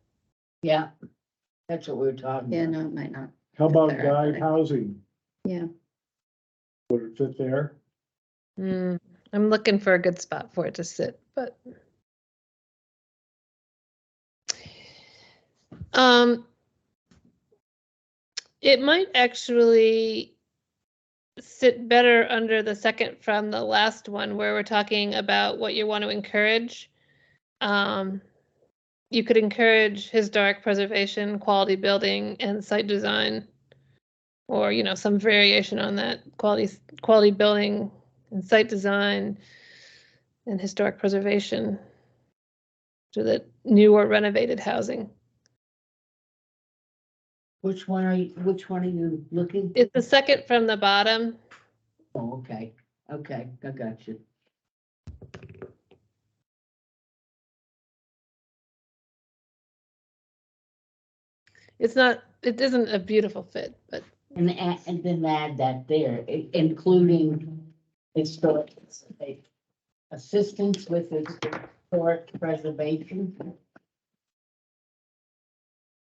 yeah, that's what we were talking Yeah, about. no, it might not. How about There, guide but- housing? Yeah. Would it fit there? I'm looking for a good spot for it to sit, but. It might actually sit better under the second from the last one where we're talking about what you want to encourage. You could encourage historic preservation, quality building, and site design. Or, you know, some variation on that, quality building and site design and historic preservation. So that new or renovated housing. Which one are you looking? It's the second from the bottom. Oh, okay, I got you. It isn't a beautiful fit, but And then add that there, including historic, assistance with historic preservation.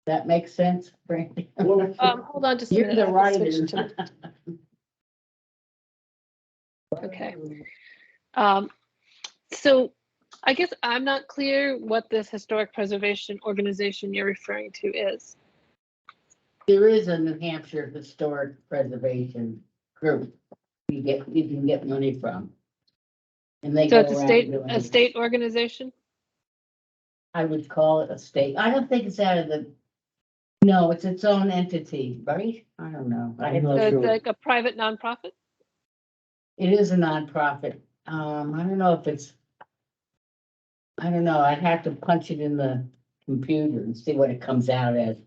That makes sense, Brandy? hold on just a You're minute. the I have to writer. switch to- Okay. So I guess I'm not clear what this historic preservation organization you're referring to is. There is a New Hampshire Historic Preservation Group you can get money from. And they So go it's around doing a state organization? I would call it a state. I don't think it's out of the, no, it's its own entity, right? I don't know. I'm not So it's sure. like a private nonprofit? It is a nonprofit. I don't know if it's, I don't know. I'd have to punch it in the computer and see what it comes out as.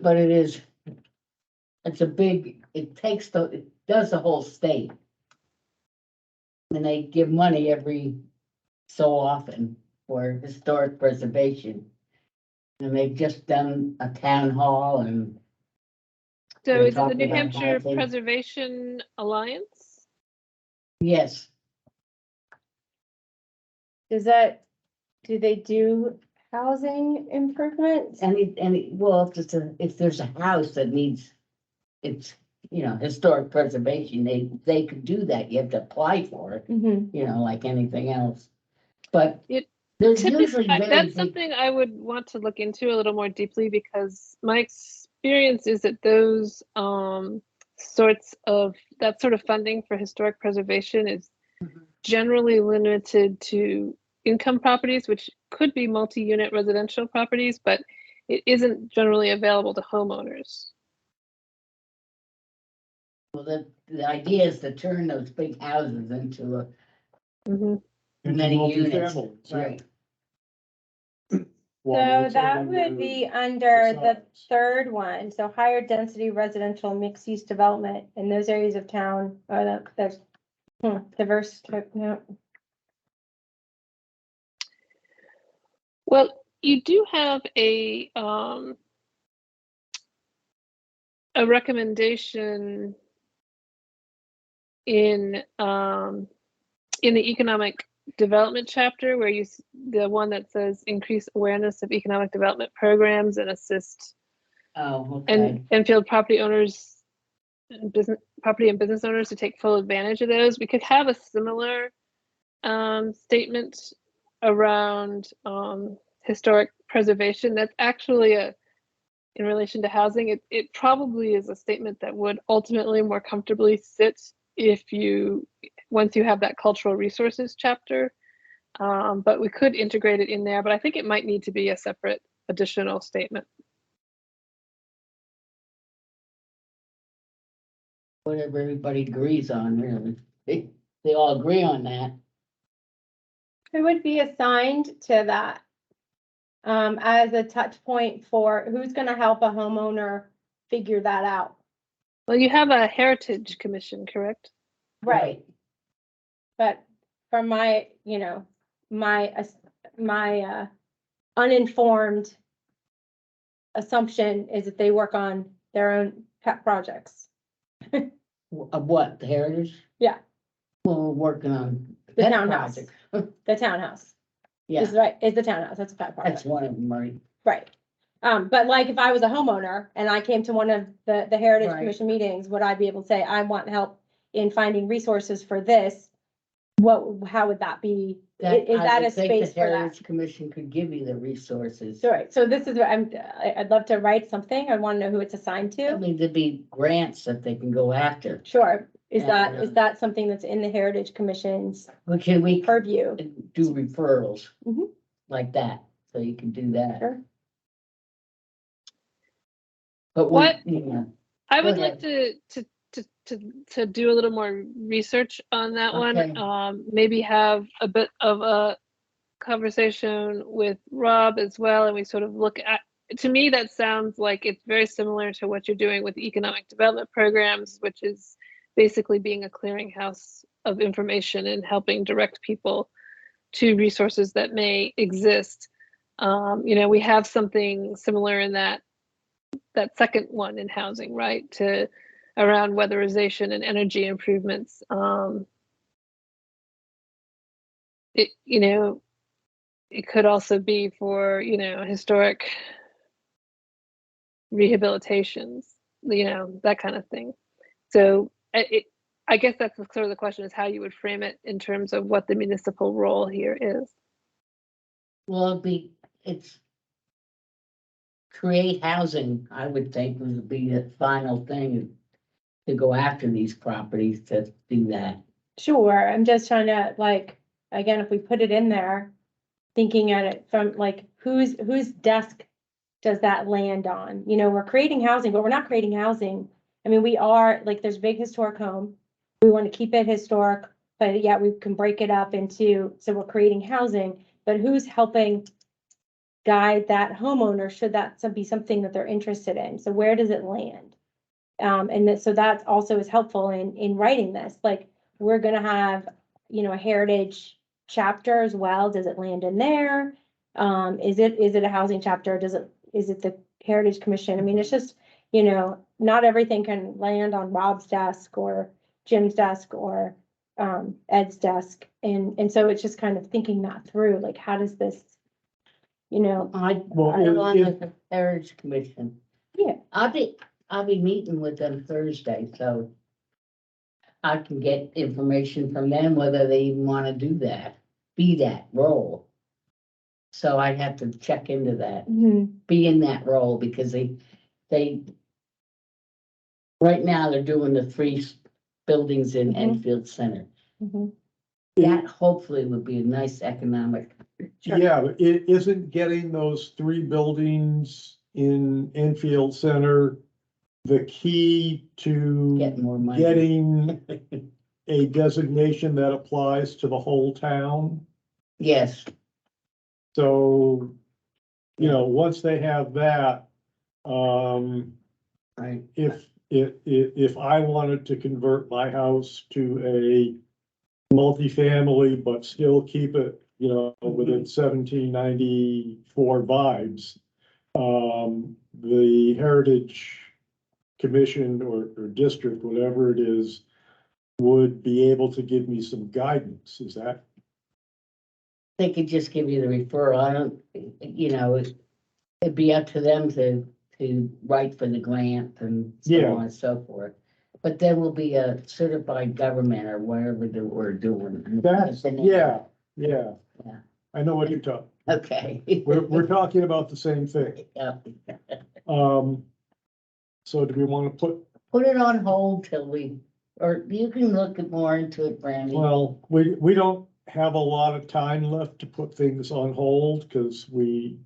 But it is, it's a big, it does the whole state. And they give money every so often for historic preservation. And they've just done a town hall and So We're is it the talking New about Hampshire housing. Preservation Alliance? yes, Do they do housing improvements? well, if there's a house that needs, it's, historic preservation, they could do that. You have to apply for it, Mhm. like anything else. But It- there's usually very That's big, something I would want to look into a little more deeply because my experience is that those that sort of funding for historic preservation is Mhm. generally limited to income properties, which could be multi-unit residential properties, but it isn't generally available to homeowners. well, the idea is to turn those big houses into Mhm. many units, Multifamilies, yeah. right? So Well, that it's would be under the facades. third one, so higher density residential mixed use development in those areas of town, there's diverse, no. Well, you do have a recommendation in the economic development chapter where the one that says increase awareness of economic development programs and assist Oh, okay. Enfield property owners and business owners to take full advantage of those. We could have a similar statement around historic preservation. That's actually in relation to housing. It probably is a statement that would ultimately more comfortably sit once you have that cultural resources chapter. But we could integrate it in there, but I think it might need to be a separate additional statement. Whatever everybody agrees on, really. They all agree on that. Who would be assigned to that? As a touch point for who's gonna help a homeowner figure that out? Well, you have a heritage commission, correct? Right. But from my, my uninformed assumption is that they work on their own pet projects. Of what, the heritage? Yeah. Well, we're working on. The pet townhouse. projects. The townhouse Yeah, is the townhouse, that's a pet that's project, one of them, right? right? But like if I was a homeowner and I came to one of the Heritage Right. Commission meetings, would I be able to say, I want help in finding resources for this? how would that be? That, Is I that a would think space the for that? Heritage Commission could give you the resources. So, right, so this is, what I'd love to write something. I want to know who it's assigned I to. mean, there'd be grants that they can go after. Sure. Is Yeah. that something that's in the Heritage Commission's Okay, we could purview? do referrals Mhm. like that, so you can do that. Sure. But What- yeah, I Go would like to do a little more research on that Okay. one. Maybe have a bit of a conversation with Rob as well, and we sort of look at, to me, that sounds like it's very similar to what you're doing with economic development programs, which is basically being a clearinghouse of information and helping direct people to resources that may exist. We have something similar in that second one in housing, right? Around weatherization and energy improvements. It could also be for, historic rehabilitations, that kind of thing. So I guess that's sort of the question, is how you would frame it in terms of what the municipal role here is. well, it's create housing, I would think would be the final thing to go after these properties to do that. Sure, I'm just trying to, like, again, if we put it in there, thinking at it from like, whose desk does that land on? We're creating housing, but we're not creating housing. I mean, we are, like, there's big historic home. We want to keep it historic, but yet we can break it up into, so we're creating housing, but who's helping guide that homeowner, should that be something that they're interested in? So where does it land? So that also is helpful in writing this, like, we're gonna have, a heritage chapter as well. Does it land in there? Is it a housing chapter? Is it the Heritage Commission? I mean, it's just, not everything can land on Rob's desk or Jim's desk or Ed's desk. And so it's just kind of thinking that through, like, how does this, Well, I'm on the Heritage Commission. Yeah. I'll be meeting with them Thursday, so I can get information from them whether they even want to do that, be that role. So I'd have to check into that, be in that role, because they right now they're doing the 3 buildings in Mhm. Enfield Center. Mhm. That hopefully would be a nice economic. yeah, but it isn't getting those 3 buildings in Enfield Center the key to Get more money. getting a designation that applies to the whole town. Yes, So, once they have that, right. if I wanted to convert my house to a multifamily, but still keep it, within 1794 vibes, the Heritage Commission or district, whatever it is, would be able to give me some guidance. Is that? They could just give you the referral. I don't, it'd be up to them to write for the grant and so Yeah. on and so forth. But there will be a certified government or whatever that we're doing. Yeah. Yeah. I know what you're talking. Okay. We're talking about the same thing. Yeah. So do we want to Put it on hold till or you can look more into it, Brandy. well, we don't have a lot of time left to put things on hold because we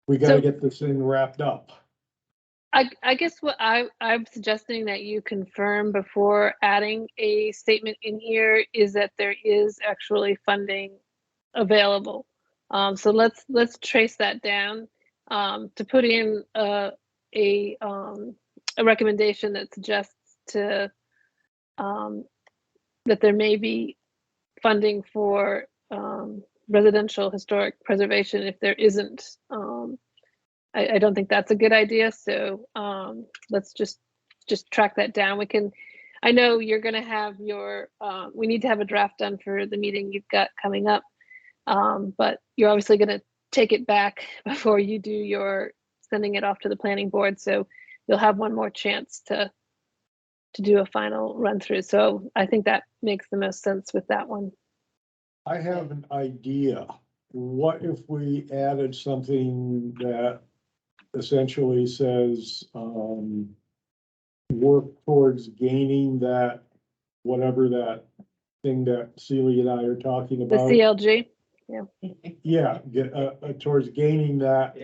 gotta So- get this thing wrapped up. I guess what I'm suggesting that you confirm before adding a statement in here is that there is actually funding available. So let's trace that down to put in a recommendation that suggests that there may be funding for residential historic preservation. If there isn't, I don't think that's a good idea. So let's just track that down. I know you're going to have we need to have a draft done for the meeting you've got coming up. But you're obviously going to take it back before you do your sending it off to the planning board. So you'll have one more chance to to do a final run through. So I think that makes the most sense with that one. I have an idea. What if we added something that essentially says, work towards gaining that, whatever that thing that Celia and I are talking The about? CLG, Yeah, get, towards gaining that,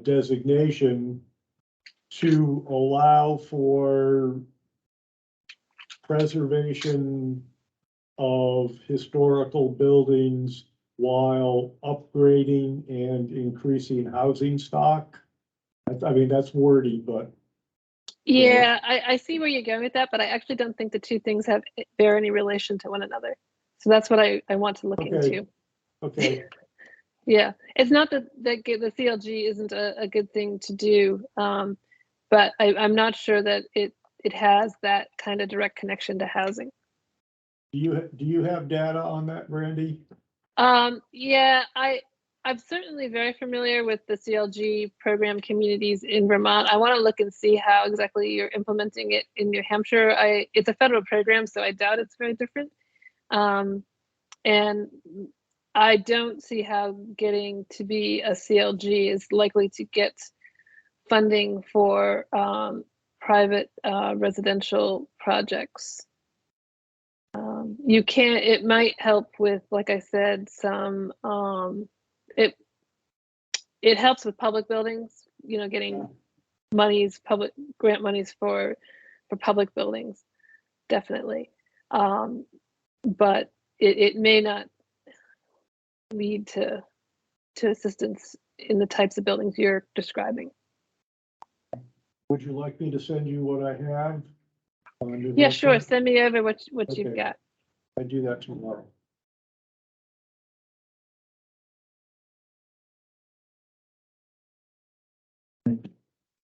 designation to allow for preservation of historical buildings while upgrading and increasing housing stock. I mean, that's wordy, but yeah, I see where you're going with that, but I actually don't think the two things bear any relation to one another. So that's what I want to look Okay. into. okay, Yeah, it's not that the CLG isn't a good thing to do, but I'm not sure that it has that kind of direct connection to housing. do you have data on that, Brandy? Yeah, I'm certainly very familiar with the CLG program communities in Vermont. I want to look and see how exactly you're implementing it in New Hampshire. It's a federal program, so I doubt it's very different. And I don't see how getting to be a CLG is likely to get funding for private residential projects. You can, it might help with, like I said, some, it helps with public buildings, you know, getting monies, public grant monies for public buildings, definitely. But it may not lead to assistance in the types of buildings you're describing. Would you like me to send you what I have? on New Yeah, sure. Hampshire? Send me over what you've Okay. got. I do that tomorrow.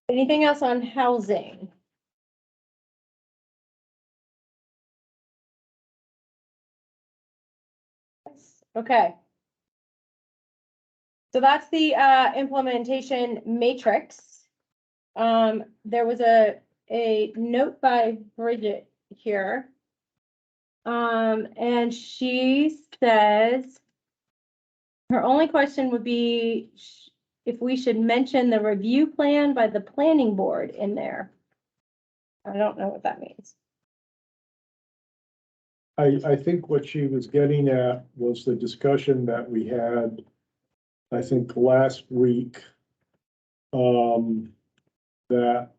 Anything else on housing? Okay. So that's the implementation matrix. There was a note by Bridget here. And she says her only question would be if we should mention the review plan by the planning board in there. I don't know what that means. I think what she was getting at was the discussion that we had, I think, last week. That,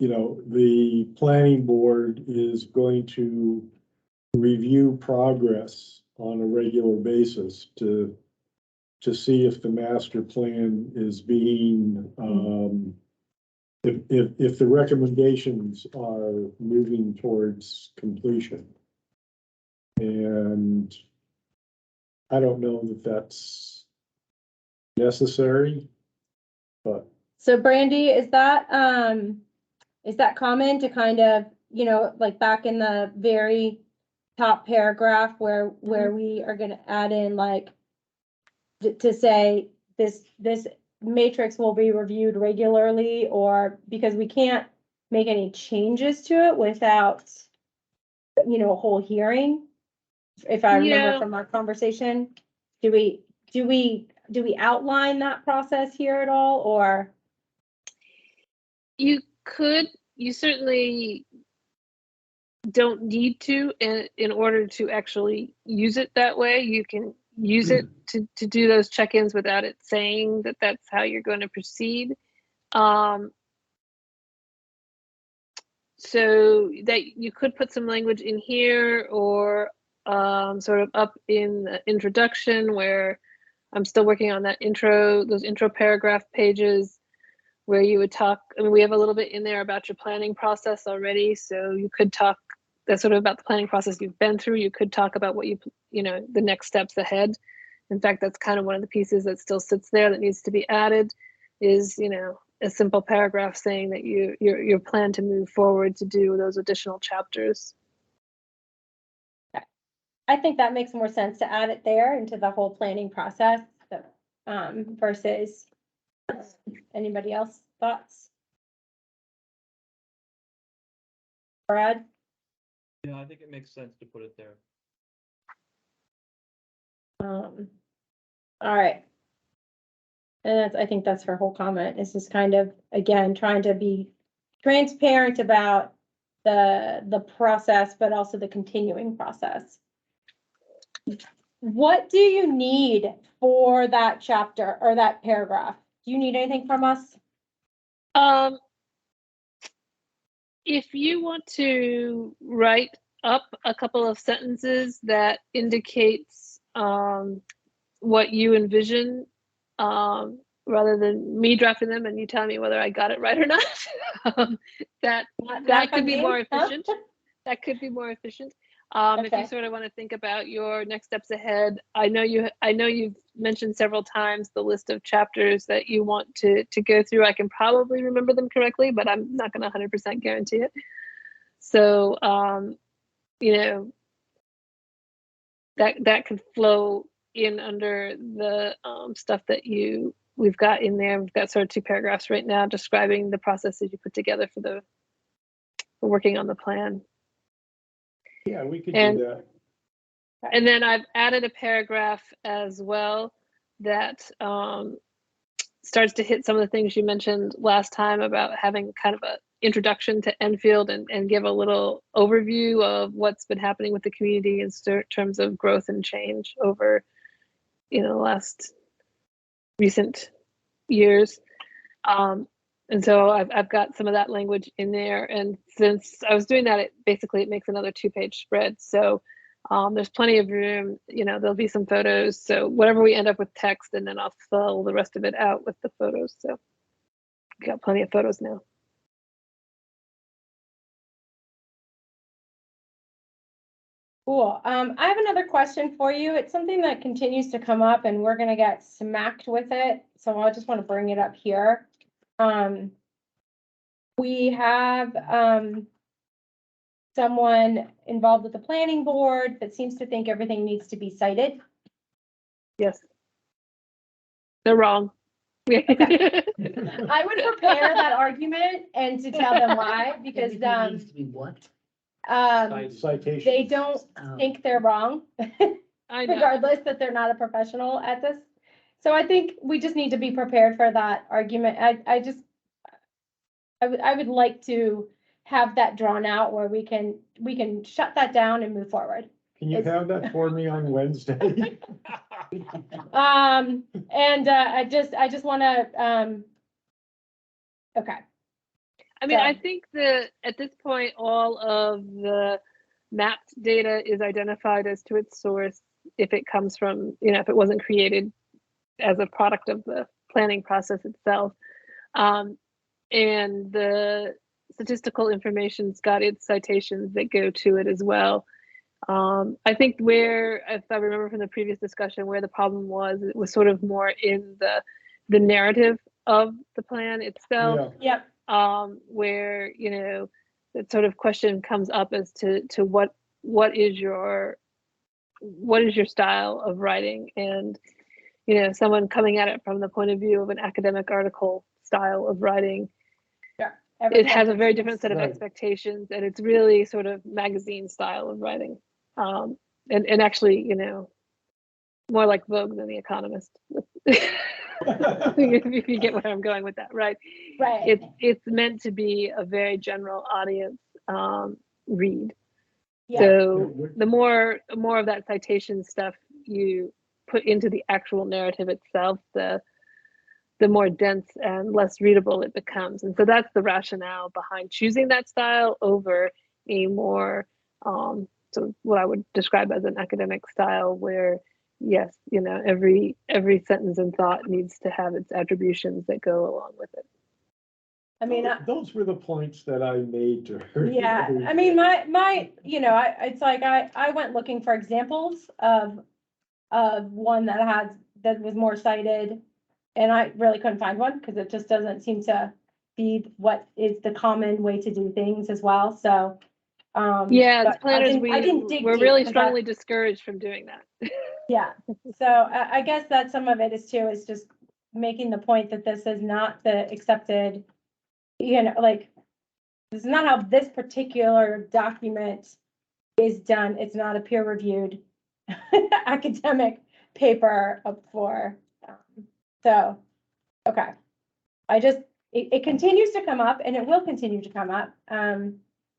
you know, the planning board is going to review progress on a regular basis to see if the master plan is being, if the recommendations are moving towards completion. And I don't know that that's necessary, but So Brandy, is that common to kind of, you know, like back in the very top paragraph where we are gonna add in like to say this matrix will be reviewed regularly, or because we can't make any changes to it without, you know, a whole hearing? If I remember Yeah. from our conversation, do we outline that process here at all, or? You certainly don't need to in order to actually use it that way. You can use it to do those check-ins without it saying that that's how you're going to proceed. So that you could put some language in here or sort of up in the introduction where I'm still working on that those intro paragraph pages where you would talk. I mean, we have a little bit in there about your planning process already. So you could talk that's sort of about the planning process you've been through. You could talk about what you know, the next steps ahead. In fact, that's kind of one of the pieces that still sits there that needs to be added is, you know, a simple paragraph saying that your plan to move forward to do those additional chapters. I think that makes more sense to add it there into the whole planning process, versus anybody else thoughts? Brad? Yeah, I think it makes sense to put it there. All right. And that's, I think that's her whole comment, is just kind of, again, trying to be transparent about the process, but also the continuing process. What do you need for that chapter or that paragraph? Do you need anything from us? If you want to write up a couple of sentences that indicates what you envision, rather than me drafting them and you telling me whether I got it right or not, that Not could be from more me, huh? efficient. That could be more efficient. If Okay. you sort of want to think about your next steps ahead, I know you've mentioned several times the list of chapters that you want to go through. I can probably remember them correctly, but I'm not going to 100% guarantee it. So, you know, that could flow in under the stuff that we've got in there. We've got sort of 2 paragraphs right now describing the processes you put together for working on the plan. Yeah, we could And- do that. And then I've added a paragraph as well that starts to hit some of the things you mentioned last time about having kind of a introduction to Enfield and give a little overview of what's been happening with the community in terms of growth and change over, last recent years. And so I've got some of that language in there. And since I was doing that, it makes another 2-page spread. So there's plenty of room, there'll be some photos. So whatever we end up with text, and then I'll fill the rest of it out with the photos. So got plenty of photos now. Cool. I have another question for you. It's something that continues to come up and we're gonna get smacked with it. So I just want to bring it up here. We have, someone involved with the planning board that seems to think everything needs to be cited. Yes. They're wrong. I would prepare that argument and to tell them why, because, Everything needs to be what? Citation. they don't Oh. think they're wrong, I know. regardless that they're not a professional at this. So I think we just need to be prepared for that argument. I would like to have that drawn out where we can shut that down and move forward. Can you have that for me on Wednesday? And I just wanna, okay. I mean, I So- think that at this point, all of the mapped data is identified as to its source if it comes from, if it wasn't created as a product of the planning process itself. And the statistical information's got its citations that go to it as well. I think if I remember from the previous discussion, where the problem was, it was sort of more in the narrative of the plan itself. Yeah. Yep, Where, the sort of question comes up as to what is your style of writing, and, someone coming at it from the point of view of an academic article style of writing, it has a very different set of Right. expectations, and it's really sort of magazine style of writing. And actually, more like Vogue than The Economist. If you get where I'm going with that, right? Right. It's meant to be a very general audience read. Yeah, So the more of that citation stuff you put into the actual narrative itself, the more dense and less readable it becomes. And so that's the rationale behind choosing that style over a more sort of what I would describe as an academic style, where yes, every sentence and thought needs to have its attributions that go along with it. I mean, Those were the points that I made to her. yeah, I mean, my, it's like, I went looking for examples of one that was more cited. And I really couldn't find one because it just doesn't seem to be what is the common way to do things as well, so. Yeah, as but planners, I didn't dig we're deep, really 'cause strongly discouraged from doing that. Yeah, so I guess that some of it is just making the point that this is not the accepted, like, This is not how this particular document is done. It's not a peer-reviewed academic paper up for, so, okay. It continues to come up and it will continue to come up,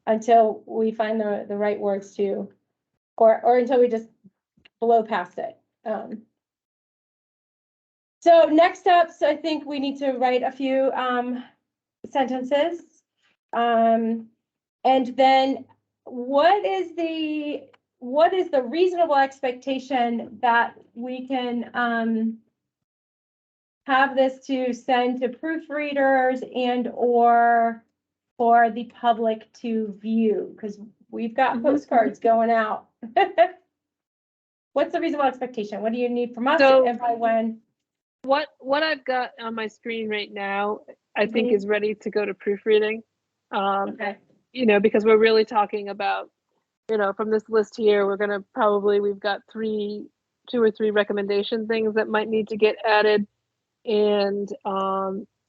until we find the right words to, or until we just blow past it. So next up, so I think we need to write a few, sentences. And then what is the reasonable expectation that we can, have this to send to proofreaders and or for the public to view? Because we've got postcards going out. What's the reasonable expectation? What do you need from us So- and by when? What I've got on my screen right now, I think Mhm. is ready to go to proofreading. Okay, You know, because we're really talking about, you know, from this list here, we've got 2 or 3 recommendation things that might need to get added. And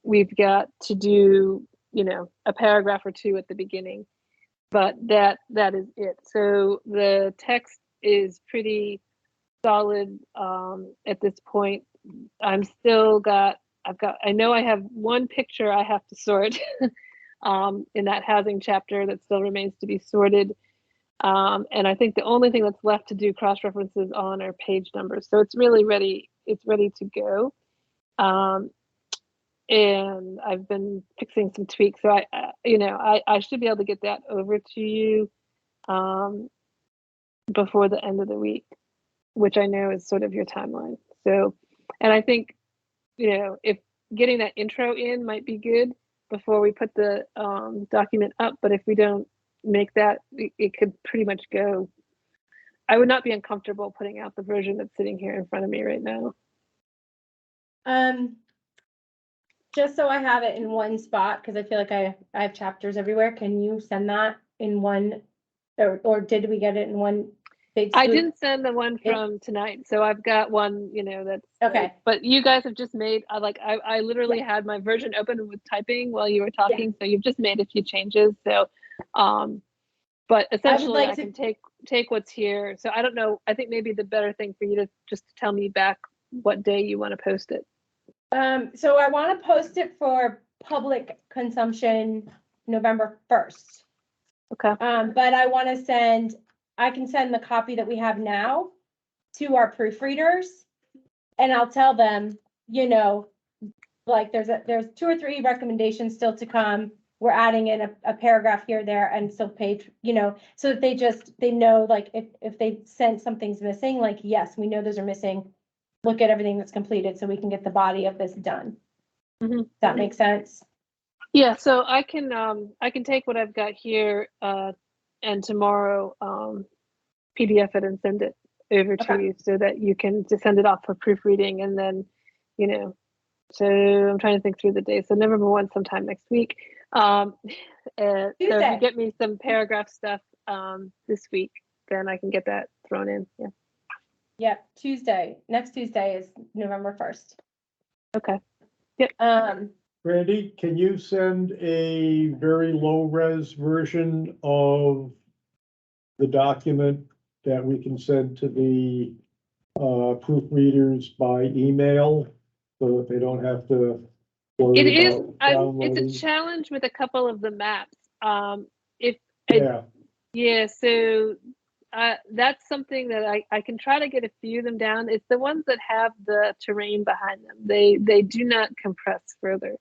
we've got to do, you know, a paragraph or 2 at the beginning, but that is it. So the text is pretty solid at this point. I know I have one picture I have to sort in that housing chapter that still remains to be sorted. And I think the only thing that's left to do cross references on are page numbers. So it's really ready. It's ready to go. And I've been fixing some tweaks. So I should be able to get that over to you before the end of the week, which I know is sort of your timeline. So, and I think, you know, if getting that intro in might be good before we put the document up, but if we don't make that, it could pretty much go. I would not be uncomfortable putting out the version that's sitting here in front of me right now. just so I have it in one spot, because I feel like I have chapters everywhere. Can you send that in one, or did we get it in one big? I swoop? didn't send the one Yeah. from tonight, so I've got one, you know, that's Okay. But you guys have just made, I literally had my version open with typing while you were talking, so you've just made a few changes. So, but essentially, like I to- can take what's here. So I don't know. I think maybe the better thing for you to just tell me back what day you want to post it. So I want to post it for public consumption November 1st. Okay. But I can send the copy that we have now to our proofreaders. And I'll tell them, you know, like there's 2 or 3 recommendations still to come. We're adding in a paragraph here, there, and still page, you know, so that they know, like, if they sense something's missing, like, yes, we know those are missing. Look at everything that's completed so we can get the body of this done. Mhm. Does that make sense? Yeah. So I can take what I've got here and tomorrow PDF it and send it over to Okay. you so that you can just send it off for proofreading, and then, you know, so I'm trying to think through the day. So November 1 sometime next week. So if Tuesday. you get me some paragraph stuff this week, then I can get that thrown in. Yeah. Yep, Tuesday. Next Tuesday is November 1st. Okay. Randy, can you send a very low res version of the document that we can send to the proofreaders by email? So that they don't have to worry It is. about It's downloading? a challenge with a couple of the maps. Yeah, Yeah, so that's something that I can try to get a few of them down. It's the ones that have the terrain behind them. They do not compress further.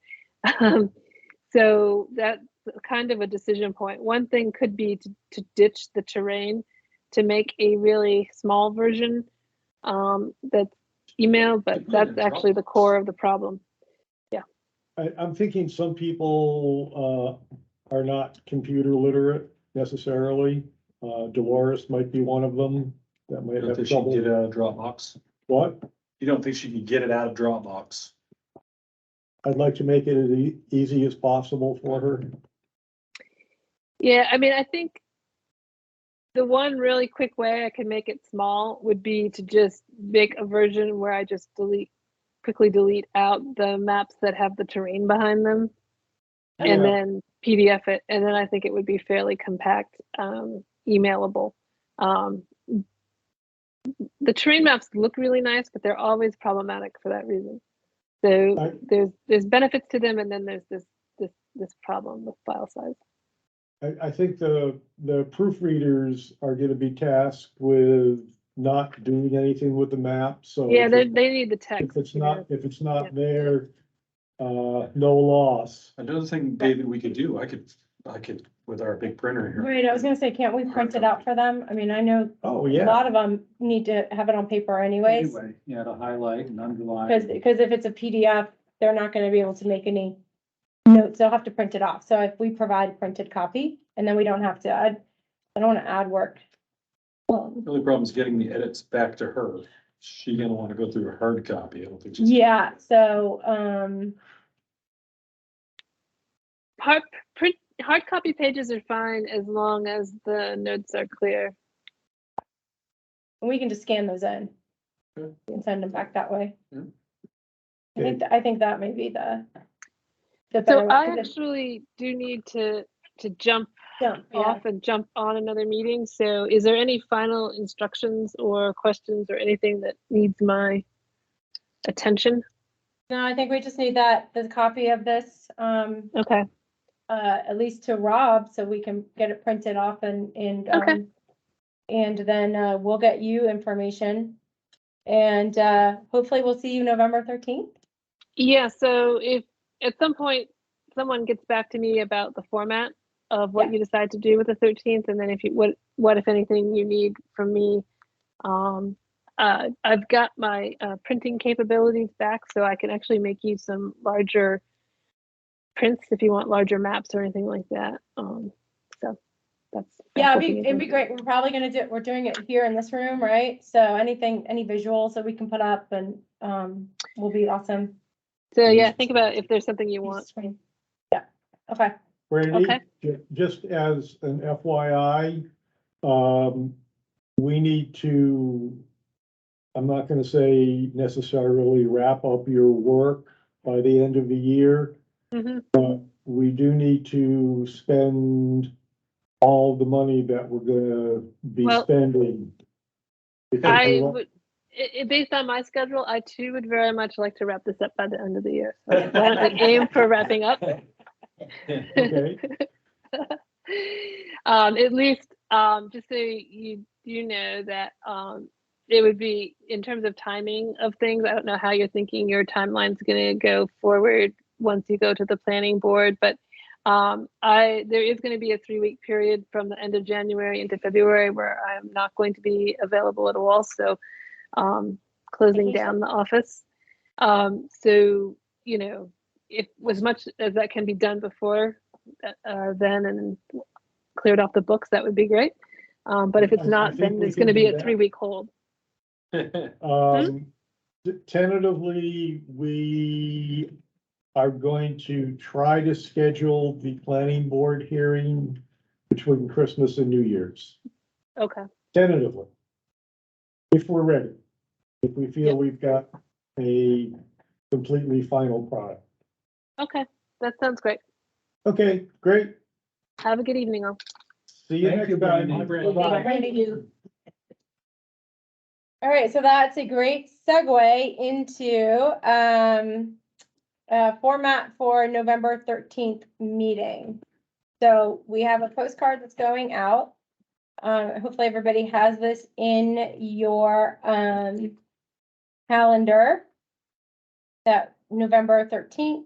So that's kind of a decision point. One thing could be to ditch the terrain to make a really small version that's emailed, but that's actually the core of the problem. I'm thinking some people are not computer literate necessarily. Dolores might be one of them that might I don't have think she can get it trouble. out of Dropbox. What? You don't think she can get it out of Dropbox? I'd like to make it as easy as possible for her. Yeah, I mean, I think the one really quick way I can make it small would be to just make a version where I just quickly delete out the maps that have the terrain behind them. And Yeah. then PDF it, and then I think it would be fairly compact, emailable. The terrain maps look really nice, but they're always problematic for that reason. So I- there's benefits to them, and then there's this problem with file size. I think the proofreaders are gonna be tasked with not doing anything with the map, so. Yeah, if they it- need the text. If it's you know. not, if it's Yeah. not there, no loss. Another thing, David, we could do, I could, with our big printer here. Right, I was gonna say, can't we print it out for them? I mean, I know Oh, a yeah. lot of them need to have it on paper anyways. Anyway, yeah, to highlight and underline. Because if it's a PDF, they're not gonna be able to make any notes, they'll have to print it off, so if we provide a printed copy, and then we don't have to add, I don't wanna add work. The only problem is getting the edits back to her. She gonna wanna go through a hard copy, I don't think she's. Yeah, so, Hard copy pages are fine as long as the notes are clear. we can just scan those in. Okay. And send them back that way. Yeah. I think that may be the. So better way, I 'cause it- actually do need to jump yeah. off and jump on another meeting. So is there any final instructions or questions or anything that needs my attention? No, I think we just need the copy of this, Okay, at least to Rob, so we can get it printed off and, Okay. and then, we'll get you information. And, hopefully we'll see you November 13th. yeah, so if at some point someone gets back to me about the format of what Yeah. you decide to do with the 13th, and then if you, what if anything you need from me, I've got my printing capabilities back, so I can actually make you some larger prints if you want larger maps or anything like that. So that's. Yeah, that's it'd be great. We're probably gonna we're doing it here in this room, right? So any visuals that we can put up and, will be awesome. So yeah, think about if there's something you want. Yeah, okay. Brandy, Okay. just as an FYI, we need to, I'm not gonna say necessarily wrap up your work by the end of the year. Mhm. We do need to spend all the money that we're gonna be Well, spending. Because I we wa- would, based on my schedule, I too would very much like to wrap this up by the end of the year. So why don't we aim for wrapping up? Okay, At least, just so you know that, it would be, in terms of timing of things, I don't know how you're thinking your timeline's gonna go forward once you go to the planning board, but there is gonna be a 3-week period from the end of January into February where I'm not going to be available at all, so closing Vacation. down the office. So, you know, if as much as that can be done before then and cleared off the books, that would be great. But if it's I not, think then we there's can going to be do a that. 3-week hold. Tentatively, we are going to try to schedule the planning board hearing between Christmas and New Year's, Okay. tentatively. If we're ready, if we feel Yep. we've got a completely final product. Okay. That sounds great. Okay, great. Have a good evening, all. See you Thank you, next time. Brandy. Bye-bye. Thank you. All right, so that's a great segue into, format for November 13th meeting. So we have a postcard that's going out. Hopefully everybody has this in your, calendar. That November 13th.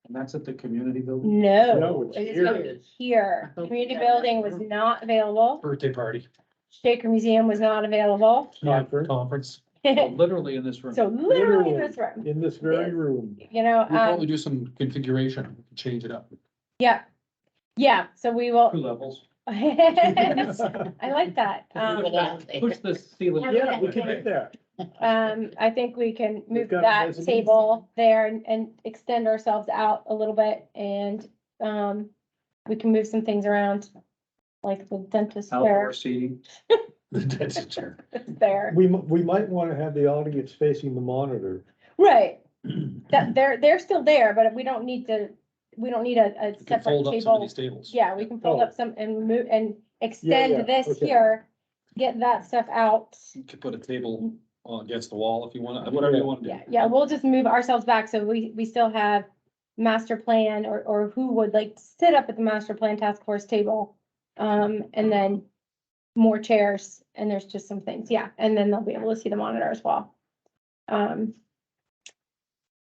And that's at the community building. No, No, it's it is here. gonna be here. Community building was not available. Birthday party, Shaker Museum was not available. conference. Literally in this room. So literally in this room, In this very room. you know, We'll probably do some configuration, change it up. yeah. Yeah, so we 2 will. levels. I like that. Push the ceiling. Yeah, we can do that. I think we can move got that mezzanine. table there and extend ourselves out a little bit and, we can move some things around. Like the dentist chair Outdoor seating. The dentist chair. there, We might want to have the audience facing the monitor. right? That they're still there, but we don't need to we don't need a You can separate fold up some of table. these tables. Yeah, we can fold Oh. up some and move and yeah, extend this okay. here, get that stuff out. You could put a table against the wall if you want, whatever you want to do. Yeah, we'll just move ourselves back, so we still have master plan or who would like to sit up at the master plan task force table. And then more chairs, and there's just some things, yeah, and then they'll be able to see the monitor as well.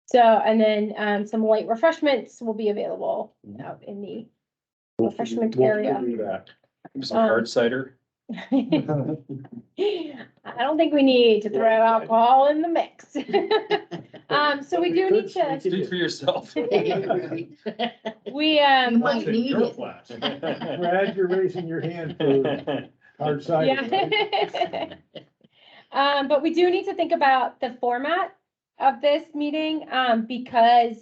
So, and then, some light refreshments will be available out in the refreshment We'll area. do that. Some hard cider. I don't think we need to throw alcohol in the mix. So we do need to, Speak for yourself. we, You might need it. Brad, you're raising your hand for hard cider. yeah. But we do need to think about the format of this meeting, because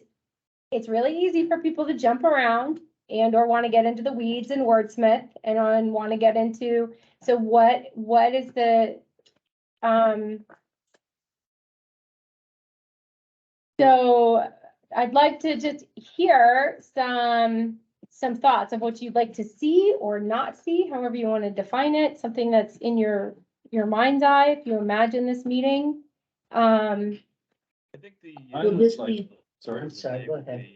it's really easy for people to jump around and or want to get into the weeds and wordsmith and want to get into, so what is the, so I'd like to just hear some thoughts of what you'd like to see or not see, however you want to define it, something that's in your mind's eye, if you imagine this meeting. I think the. I Will would this like- be, Sorry, I'm sorry, go ahead.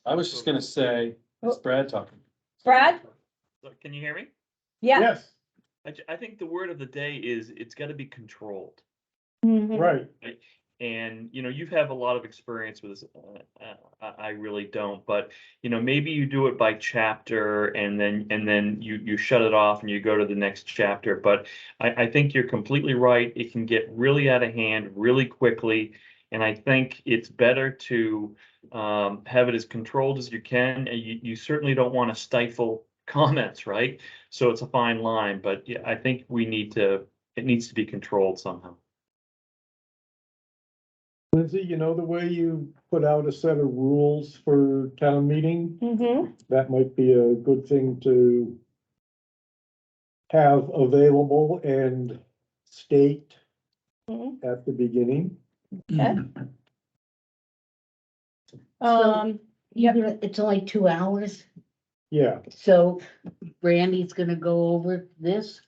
I was just gonna say, it's Brad talking. Brad? Can you hear me? Yeah. Yes, I think the word of the day is it's gotta be controlled. Mhm. right. And, you've have a lot of experience with this. I really don't, but, maybe you do it by chapter and then you shut it off and you go to the next chapter. But I think you're completely right. It can get really out of hand really quickly. And I think it's better to have it as controlled as you can. And you certainly don't want to stifle comments, right? So it's a fine line, but yeah, I think it needs to be controlled somehow. Lindsay, you know the way you put out a set of rules for town meeting? Mhm. That might be a good thing to have available and state Mhm. at the beginning. Okay. Yep. It's only 2 hours, Yeah, so Brandy's gonna go over this?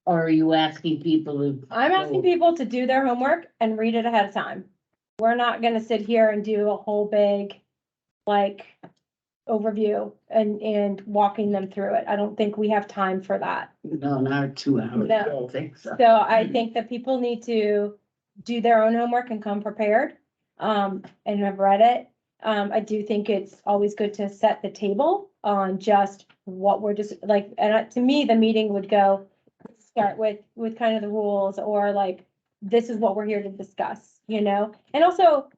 Or are you asking people to? I'm asking people to do their homework and read it ahead of time. We're not gonna sit here and do a whole big, like, overview and walking them through it. I don't think we have time for that. No, not 2 hours, I don't think so. So I think that people need to do their own homework and come prepared, and have read it. I do think it's always good to set the table on just what we're just like, and to me, the meeting would start with kind of the rules or like, this is what we're here to discuss, and also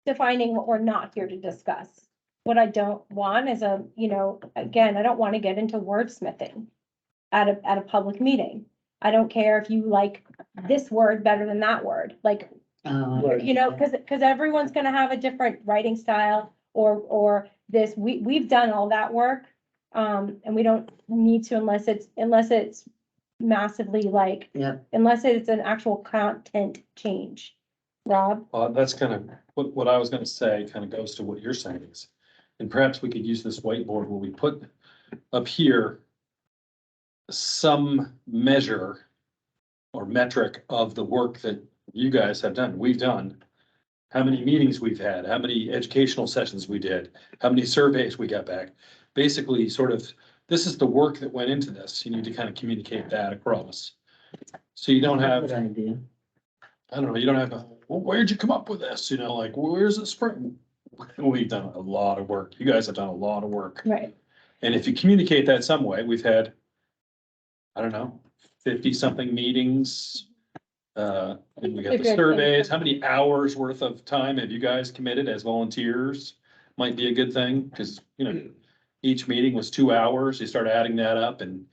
defining what we're not here to discuss. What I don't want is again, I don't want to get into wordsmithing at a public meeting. I don't care if you like this word better than that word, like, Right. because everyone's gonna have a different writing style or this, we've done all that work. And we don't need to unless it's massively like, Yeah. unless it's an actual content change. Rob? That's kind of, what I was gonna say kind of goes to what you're saying is, and perhaps we could use this whiteboard where we put up here some measure or metric of the work that you guys have done, we've done. How many meetings we've had, how many educational sessions we did, how many surveys we got back. Basically, sort of, this is the work that went into this. You need to kind of communicate that across. So you don't have, Good idea. I don't know, you don't have, well, where'd you come up with this? Like, where's the spring? We've done a lot of work. You guys have done a lot of work. Right. And if you communicate that some way, we've had, I don't know, 50-something meetings. And we got A the good surveys. thing. How many hours worth of time have you guys committed as volunteers? Might be a good thing, because, each meeting was 2 hours. You start adding that up and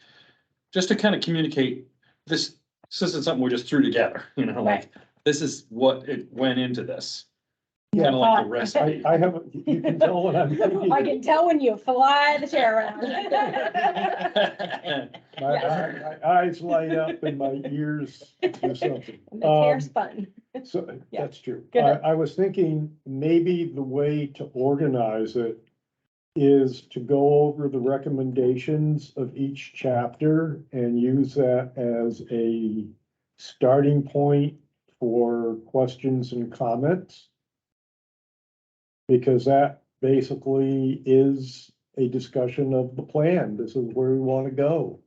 just to kind of communicate this isn't something we just threw together, like, this is what it went into this. Kind of like the rest. I have, you can tell what I'm thinking. I can tell when you fly the chair around. My eyes light up and my ears do something. And the chair spun. So, Yeah. that's true. Good. I was thinking maybe the way to organize it is to go over the recommendations of each chapter and use that as a starting point for questions and comments. Because that basically is a discussion of the plan. This is where we want to go.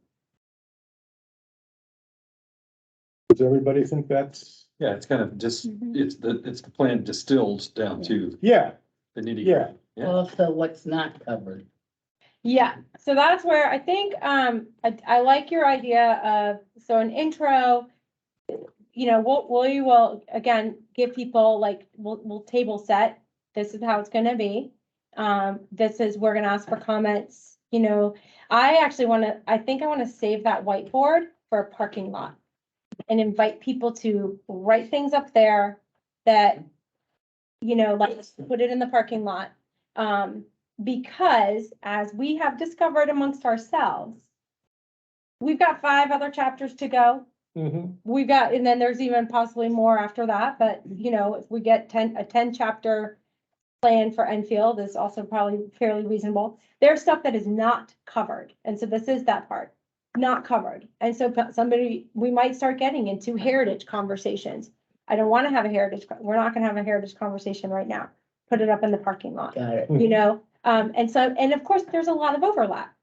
Does everybody think that's, Yeah, it's kind of just, Mhm. it's the plan distilled down to yeah, the nitty. yeah, Yeah. Also, what's not covered. Yeah, so that's where I think, I like your idea of, so an intro, you know, we will, again, give people like, we'll table set, this is how it's gonna be. This is, we're gonna ask for comments, you know, I think I wanna save that whiteboard for a parking lot. And invite people to write things up there that, you know, like, put it in the parking lot. Because as we have discovered amongst ourselves, we've got 5 other chapters to go. mhm, We've got, and then there's even possibly more after that, but you know, if we get a 10 chapter plan for Enfield is also probably fairly reasonable. There's stuff that is not covered. And so this is that part, not covered. And so we might start getting into heritage conversations. I don't want to have a we're not gonna have a heritage conversation right now. Put it up in the parking lot, Got it. you know? And so, and of course, there's a lot of overlap.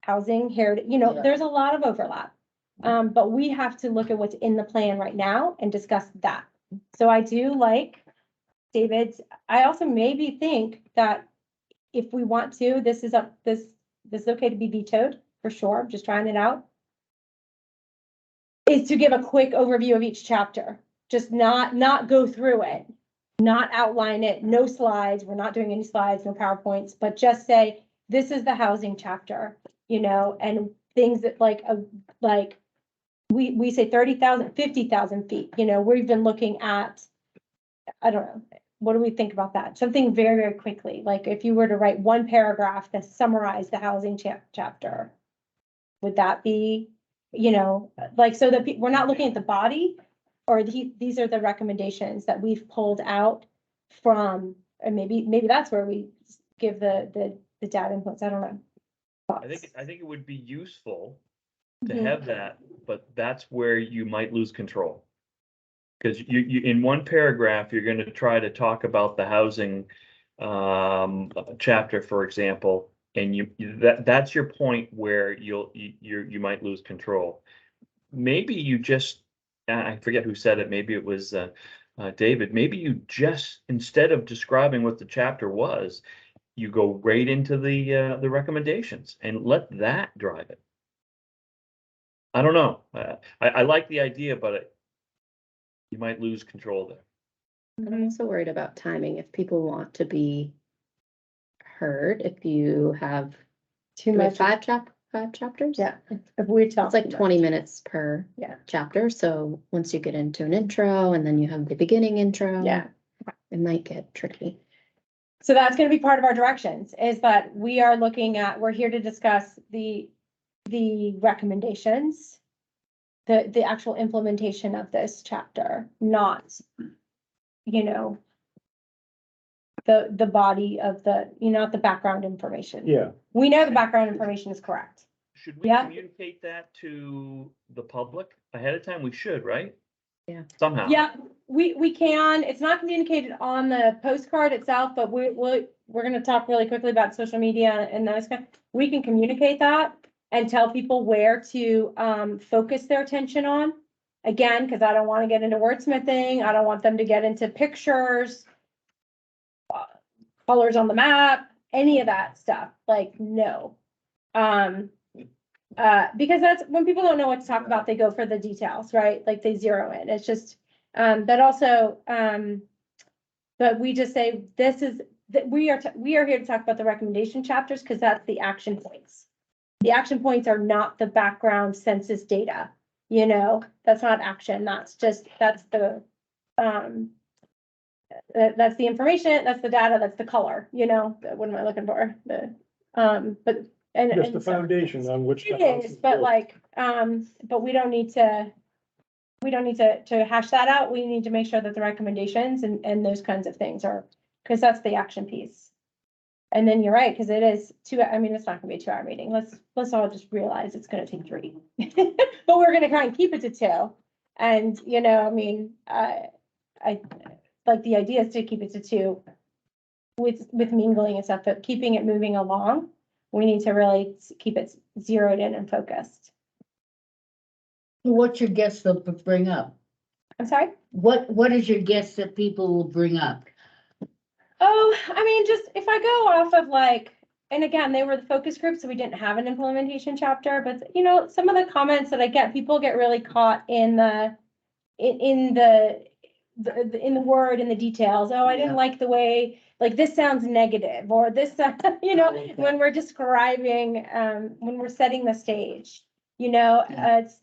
Housing, heritage, you know, Yeah. there's a lot of overlap. But we have to look at what's in the plan right now and discuss that. So I do like David's, I also maybe think that if we want to, this is okay to be vetoed, for sure, I'm just trying it out. Is to give a quick overview of each chapter, just not go through it, not outline it, no slides, we're not doing any slides, no PowerPoints, but just say, this is the housing chapter, you know, and things that like, we say 30,000, 50,000 feet, you know, we've been looking at, I don't know, what do we think about that? Something very, very quickly, like if you were to write one paragraph that summarized the housing chapter, would that be, you know, like, so that we're not looking at the body, or these are the recommendations that we've pulled out from, or maybe that's where we give the data inputs, I don't know. I think it would be useful to Mhm. have that, but that's where you might lose control. Because you, in one paragraph, you're gonna try to talk about the housing chapter, for example, and that's your point where you might lose control. Maybe you just, I forget who said it, maybe it was David, maybe you just, instead of describing what the chapter was, you go right into the recommendations and let that drive it. I don't know. I like the idea, but you might lose control there. I'm also worried about timing. If people want to be heard, if you have Too do we have much. 5 chapters? Yeah, if we talk. It's like 20 minutes per Yeah. chapter. So once you get into an intro and then you have the beginning intro. Yeah. It might get tricky. So that's gonna be part of our directions, is that we are looking at, we're here to discuss the recommendations. The actual implementation of this chapter, not, you know, the body of not the background information. yeah. We know the background information is correct. Should we Yeah. communicate that to the public ahead of time? We should, right? Yeah. Somehow. Yeah, we can, it's not communicated on the postcard itself, but we're gonna talk really quickly about social media and those we can communicate that and tell people where to focus their attention on. Again, because I don't want to get into wordsmithing, I don't want them to get into pictures, colors on the map, any of that stuff, like, no. Because that's, when people don't know what to talk about, they go for the details, right? Like they zero in, it's just, but also, but we just say, this is, that we are here to talk about the recommendation chapters, because that's the action points. The action points are not the background census data, you know, that's not action, that's the, that's the information, that's the data, that's the color, you know, what am I looking for? But, and. Just and the so- foundation on which. the It house is, but built. like, but we don't need to hash that out. We need to make sure that the recommendations and those kinds of things are, because that's the action piece. And then you're right, because it is two, I mean, it's not gonna be a 2-hour meeting. Let's all just realize it's gonna take 3. But we're gonna try and keep it to 2. And, you know, I mean, I like the idea is to keep it to 2 with mingling and stuff, but keeping it moving along, we need to really keep it zeroed in and focused. What's your guess they'll bring up? I'm sorry? What is your guess that people will bring up? Oh, I mean, just if I go off of like, and again, they were the focus group, so we didn't have an implementation chapter, but you know, some of the comments that I get, people get really caught in the word, in the details. Oh, I didn't Yeah. like the way, like, this sounds negative, or this, you know, Okay. when we're describing, when we're setting the stage, you know, Yeah. it's,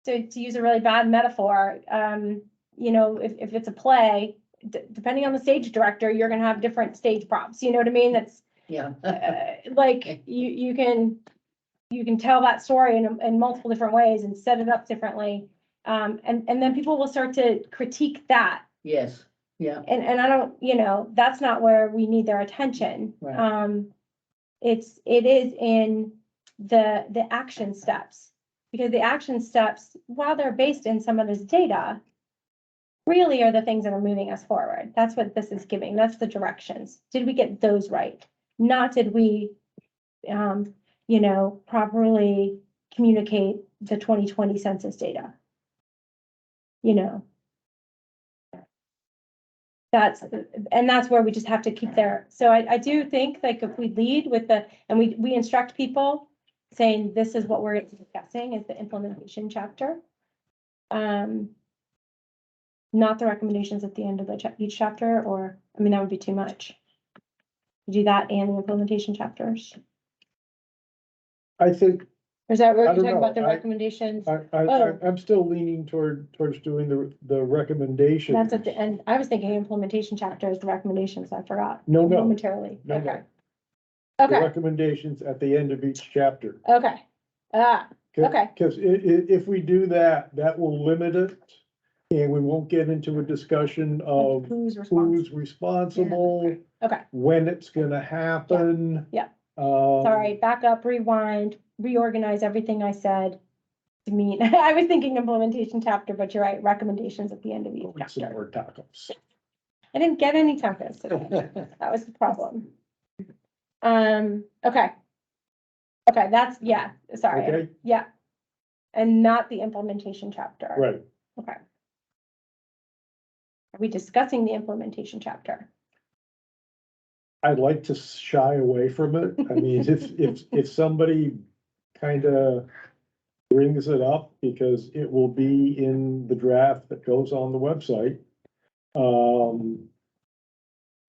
to use a really bad metaphor, you know, if it's a play, depending on the stage director, you're gonna have different stage props, you know what I mean? That's, Yeah. like, you can tell that story in multiple different ways and set it up differently. And then people will start to critique that. Yes, yeah, And I don't, you know, that's not where we need their attention. Right. It is in the action steps. Because the action steps, while they're based in some of this data, really are the things that are moving us forward. That's what this is giving. That's the directions. Did we get those right? Not did we, you know, properly communicate the 2020 census data? You know? That's where we just have to keep there. So I do think, like, if we lead with and we instruct people saying, this is what we're discussing is the implementation chapter. Not the recommendations at the end of each chapter, or, I mean, that would be too much. Do that and the implementation chapters. I think, Or is that where I you're don't talking know. about the recommendations? I'm still leaning towards doing the recommendation. That's at the end. I was thinking implementation chapter is the recommendations. I forgot No, no. momentarily. No, no. Okay. The Okay, recommendations at the end of each chapter. okay. Okay. Because if we do that, that will limit it. And we won't get into a discussion of Who's responsible? who's responsible, Okay, when it's gonna happen. Yeah. Um, sorry, back up, rewind, reorganize everything I said. To mean, I was thinking implementation chapter, but you're right, recommendations at the end of each some chapter. more tacos. I didn't get any tacos today. That was the problem. Okay. Okay, that's, yeah, sorry, Okay. yeah. And not the implementation chapter. Right. Okay. Are we discussing the implementation chapter? I'd like to shy away from it. I mean, if somebody kind of brings it up, because it will be in the draft that goes on the website.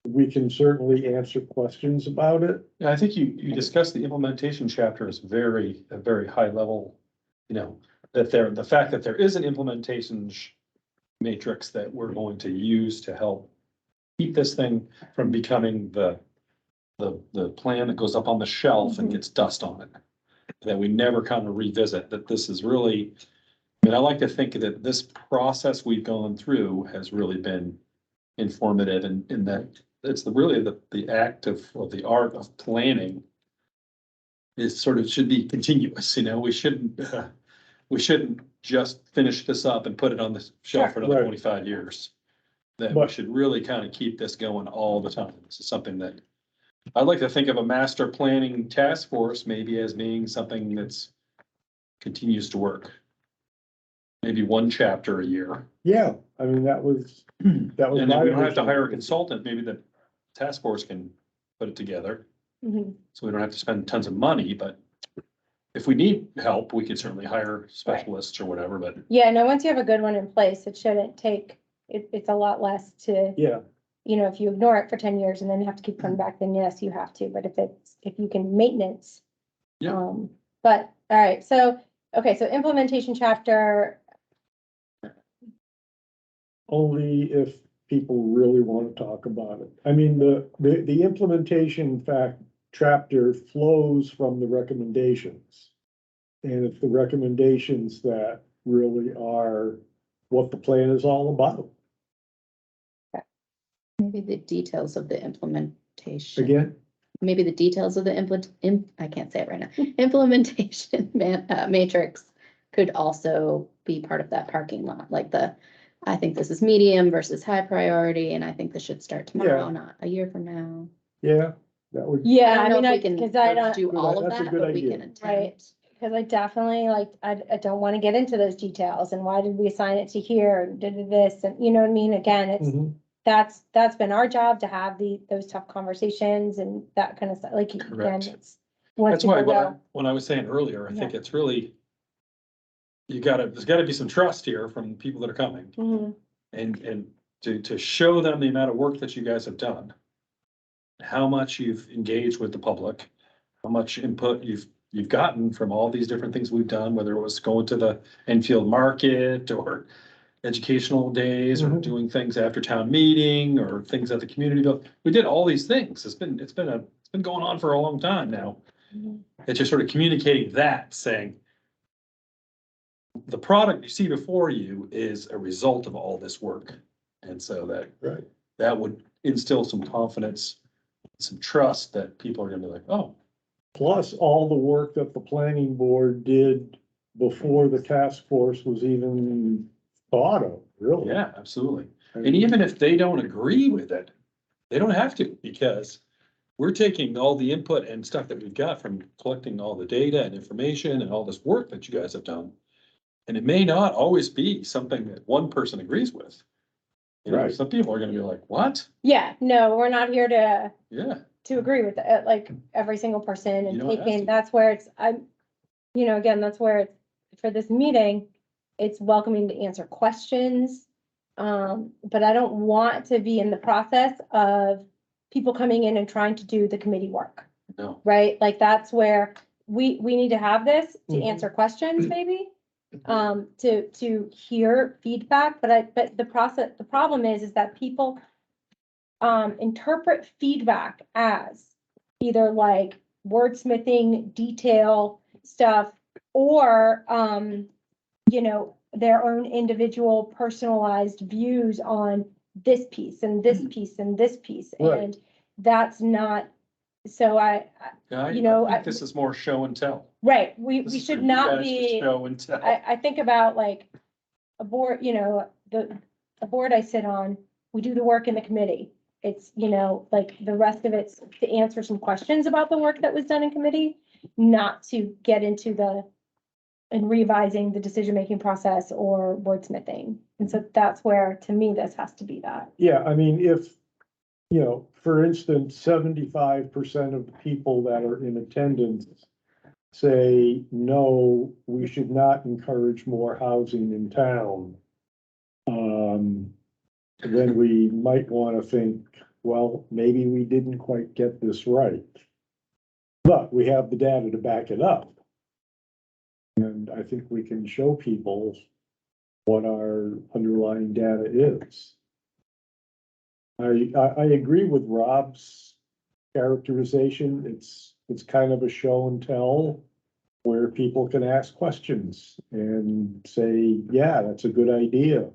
We can certainly answer questions about it. Yeah, I think you discussed the implementation chapter is a very high level, you know, the fact that there is an implementation matrix that we're going to use to help keep this thing from becoming the plan that goes up on the shelf and gets dust on it. That we never kind of revisit, that this is really, I mean, I like to think that this process we've gone through has really been informative, and in that it's really the act of the art of planning is sort of should be continuous, you know, we shouldn't just finish this up and put it on the shelf for another Right. 25 years. That we But- should really kind of keep this going all the time. This is something that I'd like to think of a master planning task force maybe as being something that's continues to work. Maybe one chapter a year. Yeah, I mean, that was And then we my don't have to original- hire a consultant, maybe the task force can put it together. Mhm. So we don't have to spend tons of money, but if we need help, we could certainly hire specialists or whatever, but Yeah, no, once you have a good one in place, it shouldn't take, it's a lot less to, Yeah, you know, if you ignore it for 10 years and then you have to keep coming back, then yes, you have to, but if you can maintenance. Yeah. But, all right, so, okay, so implementation chapter, only if people really want to talk about it. I mean, the implementation chapter flows from the recommendations. And it's the recommendations that really are what the plan is all about. Maybe the details of the Again, maybe the details of the I can't say it right now, implementation matrix could also be part of that parking lot, like I think this is medium versus high priority, and I think this should start tomorrow, Yeah. not a year from now. yeah, that would, Yeah, I don't mean, know I, if we can cause I don't, do all of That's a that, good but we idea. can Right. attempt. cause I definitely like, I don't wanna get into those details and why did we assign it to here and did this and you know what I mean? Again, it's, Mhm. that's been our job to have those tough conversations and that kind of stuff, like, again, Correct. it's. Once That's why, people when I, go, when I was saying earlier, I think it's really, there's gotta be some trust here from people that are coming. mhm, And to show them the amount of work that you guys have done. How much you've engaged with the public, how much input you've gotten from all these different things we've done, whether it was going to the Enfield Market or educational days or Mhm. doing things after town meeting or things at the community build. We did all these things. It's been going on for a long time now. mhm. It's just sort of communicating that, saying the product you see before you is a result of all this work. And so Right. that would instill some confidence, some trust that people are gonna be like, oh, Plus all the work that the planning board did before the task force was even thought of, really. yeah, absolutely. I And mean, even if they don't agree with it, they don't have to, because we're taking all the input and stuff that we've got from collecting all the data and information and all this work that you guys have done. And it may not always be something that one person agrees with. You know, Right. some people are gonna be like, what? Yeah, no, we're not here to Yeah, agree with it, like every single person You and don't have taking, to. that's where it's, again, that's where it's, for this meeting, it's welcoming to answer questions. But I don't want to be in the process of people coming in and trying to do the committee work, no, right? Like, that's where we need to have this to Mhm. answer questions, maybe. To hear feedback, but the problem is that people interpret feedback as either like wordsmithing, detail stuff, or, their own individual personalized views on this piece and this piece and this piece. Right. And that's not, so I You know, think this is more show and tell. right, we This is for should you not guys to be. Show and tell. I think about like a board, a board I sit on, we do the work in the committee. It's, like the rest of it's to answer some questions about the work that was done in committee, not to get into and revising the decision-making process or wordsmithing. And so that's where, to me, this has to be that. Yeah, I mean, if, for instance, 75% of the people that are in attendance say, no, we should not encourage more housing in town. Then we might want to think, well, maybe we didn't quite get this right. But we have the data to back it up. And I think we can show people what our underlying data is. I agree with Rob's characterization. It's kind of a show and tell where people can ask questions and say, yeah, that's a good idea.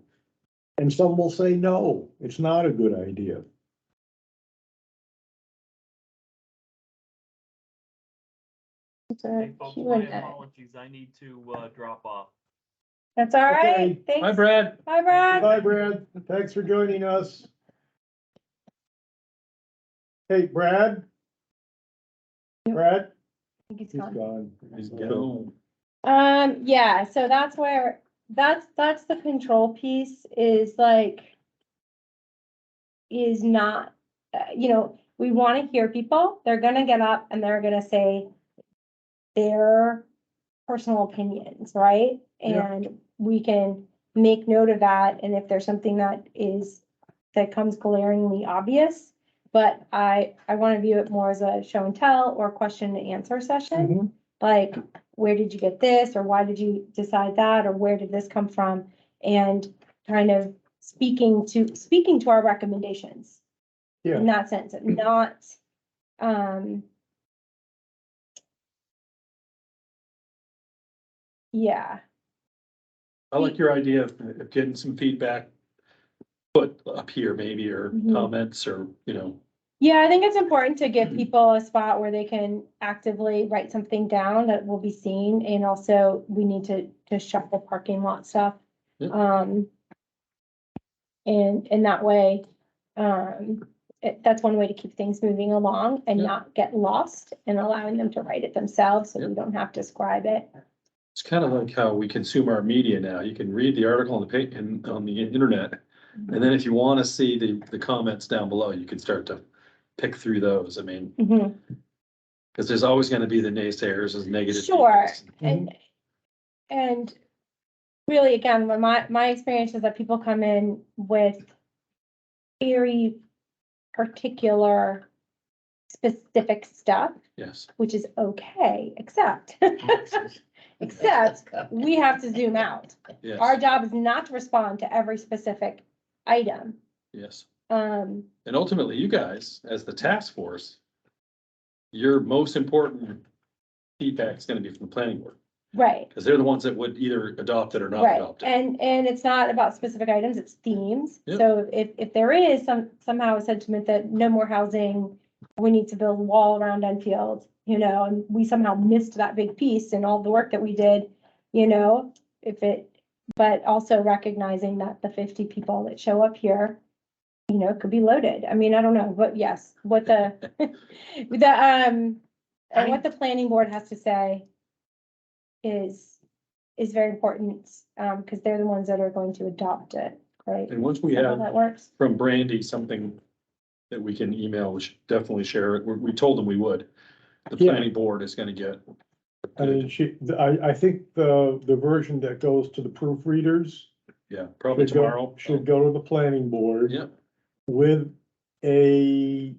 And some will say, no, it's not a good idea. Hey, folks, my apologies, I need to drop off. That's all right. Okay. Thanks. Hi, Brad. Bye, Brad. Bye, Brad. Thanks for joining us. Hey, Brad? Brad? I think he's He's gone. gone. He's gone. Yeah, so that's where, that's the control piece is like, is not, we want to hear people. They're gonna get up and they're gonna say their personal opinions, right? Yeah. And we can make note of that. And if there's something that comes glaringly obvious, but I want to view it more as a show and tell or question and answer session. Mhm. Like, where did you get this? Or why did you decide that? Or where did this come from? And kind of speaking to our recommendations Yeah, in that sense, not, yeah, I like your idea of getting some feedback, put up here maybe, or Mhm. comments, or, Yeah, I think it's important to give people a spot where they can actively write something down that will be seen, and also we need to shuffle parking lot stuff. Yeah. And in that way, that's one way to keep things moving along and Yeah. not get lost, and allowing them to write it themselves, so Yeah. we don't have to scribe it. It's kind of like how we consume our media now. You can read the article on the page and on the internet. And then if you want to see the comments down below, you can start to pick through those. I mean, Mhm. because there's always going to be the naysayers as negative. Sure, feedbacks. and really, again, when my experience is that people come in with very particular specific stuff, Yes, which is okay, except we have to zoom out. Our yes, job is not to respond to every specific item. yes. Um, And ultimately, you guys, as the task force, your most important feedback is going to be from the planning board. right, Because they're the ones that would either adopt it or not right. adopt it. And it's not about specific items, it's themes. Yep. So if there is somehow a sentiment that no more housing, we need to build a wall around Enfield, and we somehow missed that big piece and all the work that we did, but also recognizing that the 50 people that show up here, could be loaded. I mean, I don't know, but yes, what what the planning board has to say is very important, because they're the ones that are going to adopt it, right? And once we Is that how have that works? from Brandy something that we can email, we should definitely share it. We told them we would. The Yeah. planning board is going to get. I mean, I think the version that goes to the proofreaders Yeah, probably should go, tomorrow. should go to the planning board Yeah, with a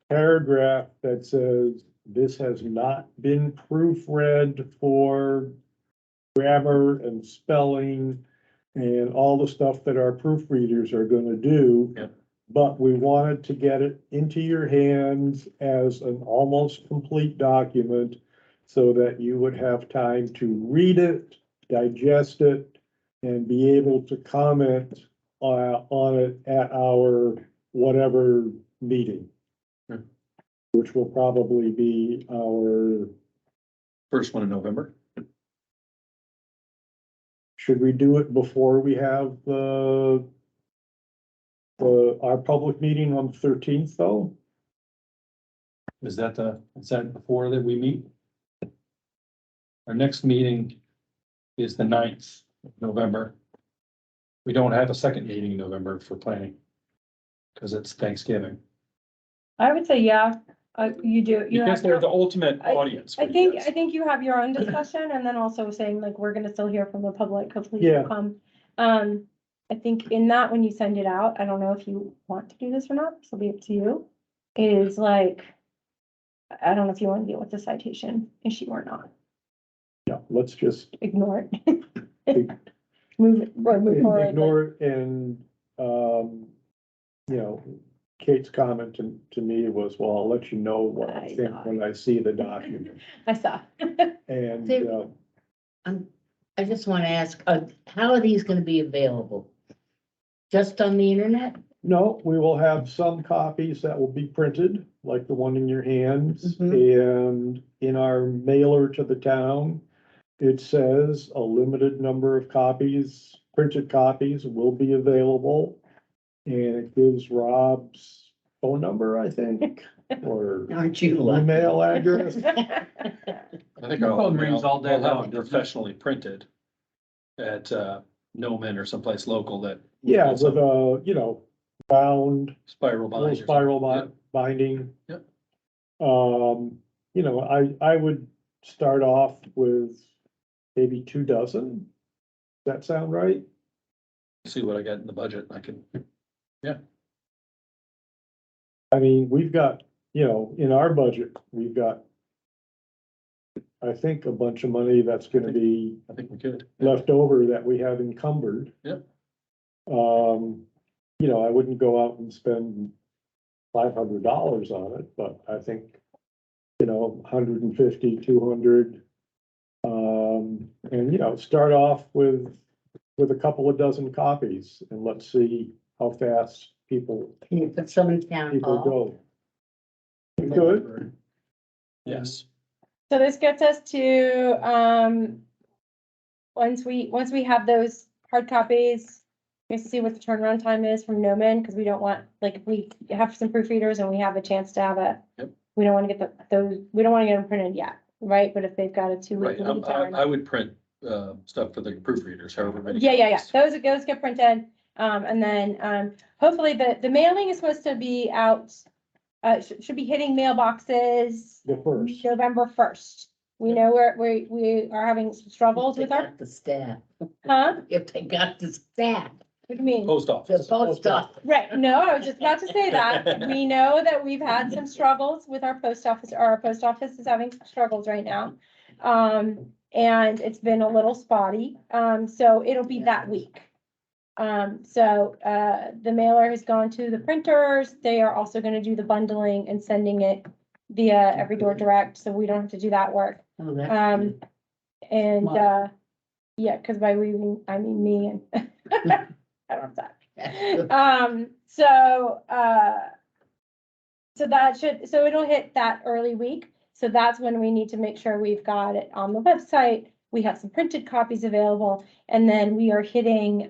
paragraph that says, this has not been proofread for grammar and spelling and all the stuff that our proofreaders are gonna do. Yep. But we wanted to get it into your hands as an almost complete document so that you would have time to read it, digest it, and be able to comment on it at our whatever meeting. Hmm. Which will probably be our, first one in November. should we do it before we have our public meeting on the 13th though? Is that before that we meet? Our next meeting is the 9th of November. We don't have a second meeting in November for planning. Because it's Thanksgiving. I would say, yeah, you do. Because they're the ultimate I- audience. I for you think, guys. I think you have your own discussion, and then also saying like, we're gonna still hear from the public, hopefully Yeah. you'll come. I think in that, when you send it out, I don't know if you want to do this or not, so it'll be up to you. Is like, I don't know if you want to deal with the citation issue or not, Yeah, let's just ignore it. Move forward. ignore it and, Kate's comment to me was, well, I'll let you know what I I think know. when I see the document. I saw. And, There- I just want to ask, how are these gonna be available? Just on the internet? no, we will have some copies that will be printed, like the one in your hands. Mhm. And in our mailer to the town, it says a limited number of copies, printed copies will be available. And it gives Rob's phone number, I think, or Aren't you lucky? email address. I think Your I'll, phone rings all day I'll have long, them doesn't it? professionally printed at, Noman or someplace local that. Yeah, has with a bound, Spiral little binder. spiral Yep. binding. Yep. I would start off with maybe 24. Does that sound right? See what I got in the budget. I can, I mean, we've got, in our budget, we've got, I think, a bunch of money that's gonna be I think we could. left over that we have encumbered. Yep. I wouldn't go out and spend $500 on it, but I think, 150, 200. And, start off with a couple of dozen copies and let's see how fast people Can you put some in town hall? go. Good. Yes. So this gets us to, once we have those hard copies, we have to see what the turnaround time is from Noman, because we don't want, like, if we have some proofreaders and we have a chance to have a, Yep. we don't want to get we don't want to get them printed yet, right? But if they've got a 2 week Right, lead time. I would print, stuff for the proofreaders, however many. Yeah. copies. Those get printed. And then, hopefully the mailing is supposed to be out, should be hitting mailboxes The first. November 1st. We know we are having some struggles with our, Got the staff, huh? if they got the staff, What do you mean? Post the office. post office. Right, no, I was just about to say that. We know that we've had some struggles with our post office, or our post office is having struggles right now. And it's been a little spotty, so it'll be that week. The mailer has gone to the printers. They are also gonna do the bundling and sending it via Everydoor Direct, so we don't have to do that work. Oh, that's Um, good. and, Smart. yeah, cause by we, I mean me and I don't have that. That's good. So it'll hit that early week. So that's when we need to make sure we've got it on the website. We have some printed copies available, and then we are hitting,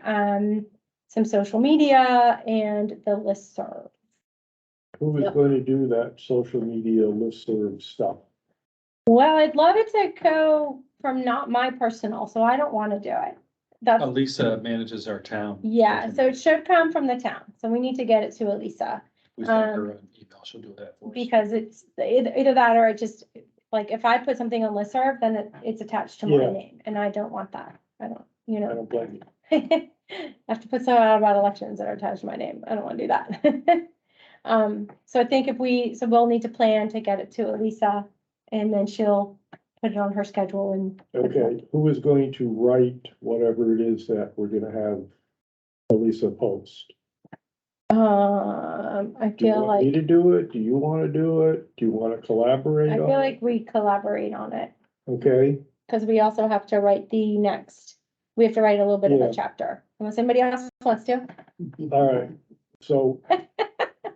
some social media and the listserv. Who is Yep. going to do that social media listserv stuff? Well, I'd love it to go from not my personal, so I don't want to do it. That's, Elisa manages our town. yeah, so it should come from the town. So we need to get it to Elisa. We send her an email, she'll do that for us. Because it's either that or it just, like, if I put something on listserv, then it's attached to my Yeah. name, and I don't want that. I don't, you I know. don't blame you. I have to put something out about elections that are attached to my name. I don't wanna do that. So I think so we'll need to plan to get it to Elisa, and then she'll put it on her schedule and. Okay, who is going to write whatever it is that we're gonna have Elisa post? I Do you feel want me like, to do it? Do you wanna do it? Do you wanna collaborate I on feel it? like we collaborate on it, Okay, cause we also have to write we have to write a little bit of Yeah. a chapter, unless anybody else wants to. all right, so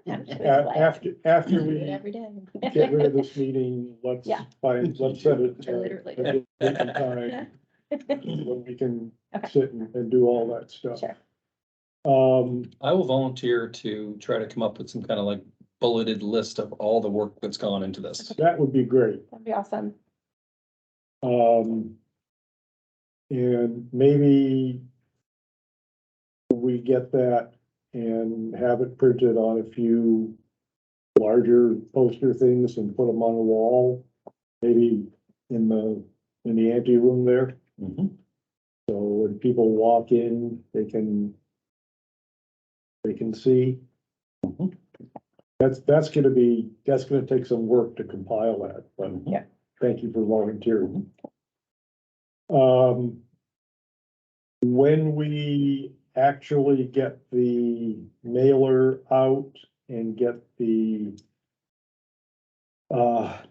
after Do it we every day. get rid of this meeting, let's Yeah. let's set it. Literally. a different time when we can Okay. sit and do all that stuff. Sure. I will volunteer to try to come up with some kind of like bulleted list of all the work that's gone into this. That would be great. That'd be awesome. And maybe we get that and have it printed on a few larger poster things and put them on the wall, maybe in the ante room there. Mhm. So when people walk in, they can see. Mhm. That's gonna take some work to compile that, but Yeah. thank you for volunteering. When we actually get the mailer out and get the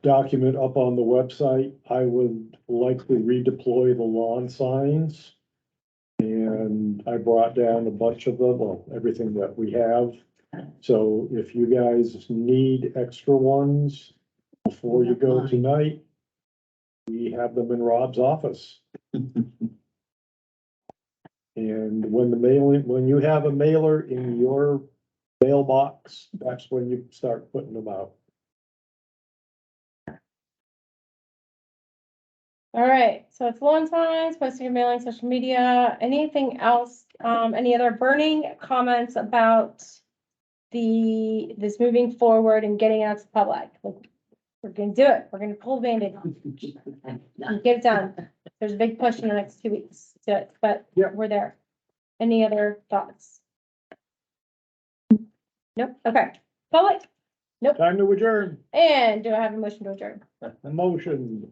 document up on the website, I would like to redeploy the lawn signs. And I brought down a bunch of them, well, everything that we have. So if you guys need extra ones before you go tonight, we have them in Rob's office. And when you have a mailer in your mailbox, that's when you start putting them out. All right, so it's lawn signs, posting and mailing, social media, anything else, any other burning comments about this moving forward and getting out to the public? Like, we're gonna do it, we're gonna pull the Band-Aid off, get it done. There's a big push in the next 2 weeks to it, but Yeah. we're there. Any other thoughts? Nope, okay, public, Time to adjourn. and do I have a motion to adjourn? A motion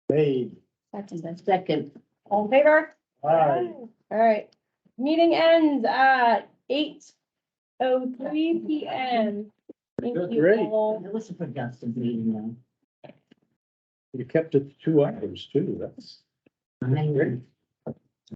made. Second. All in favor? Aye. All right, meeting ends at 8:03 PM. Thank you Great. all. That was a productive meeting, though. You kept it 2 hours too, that's. I agree.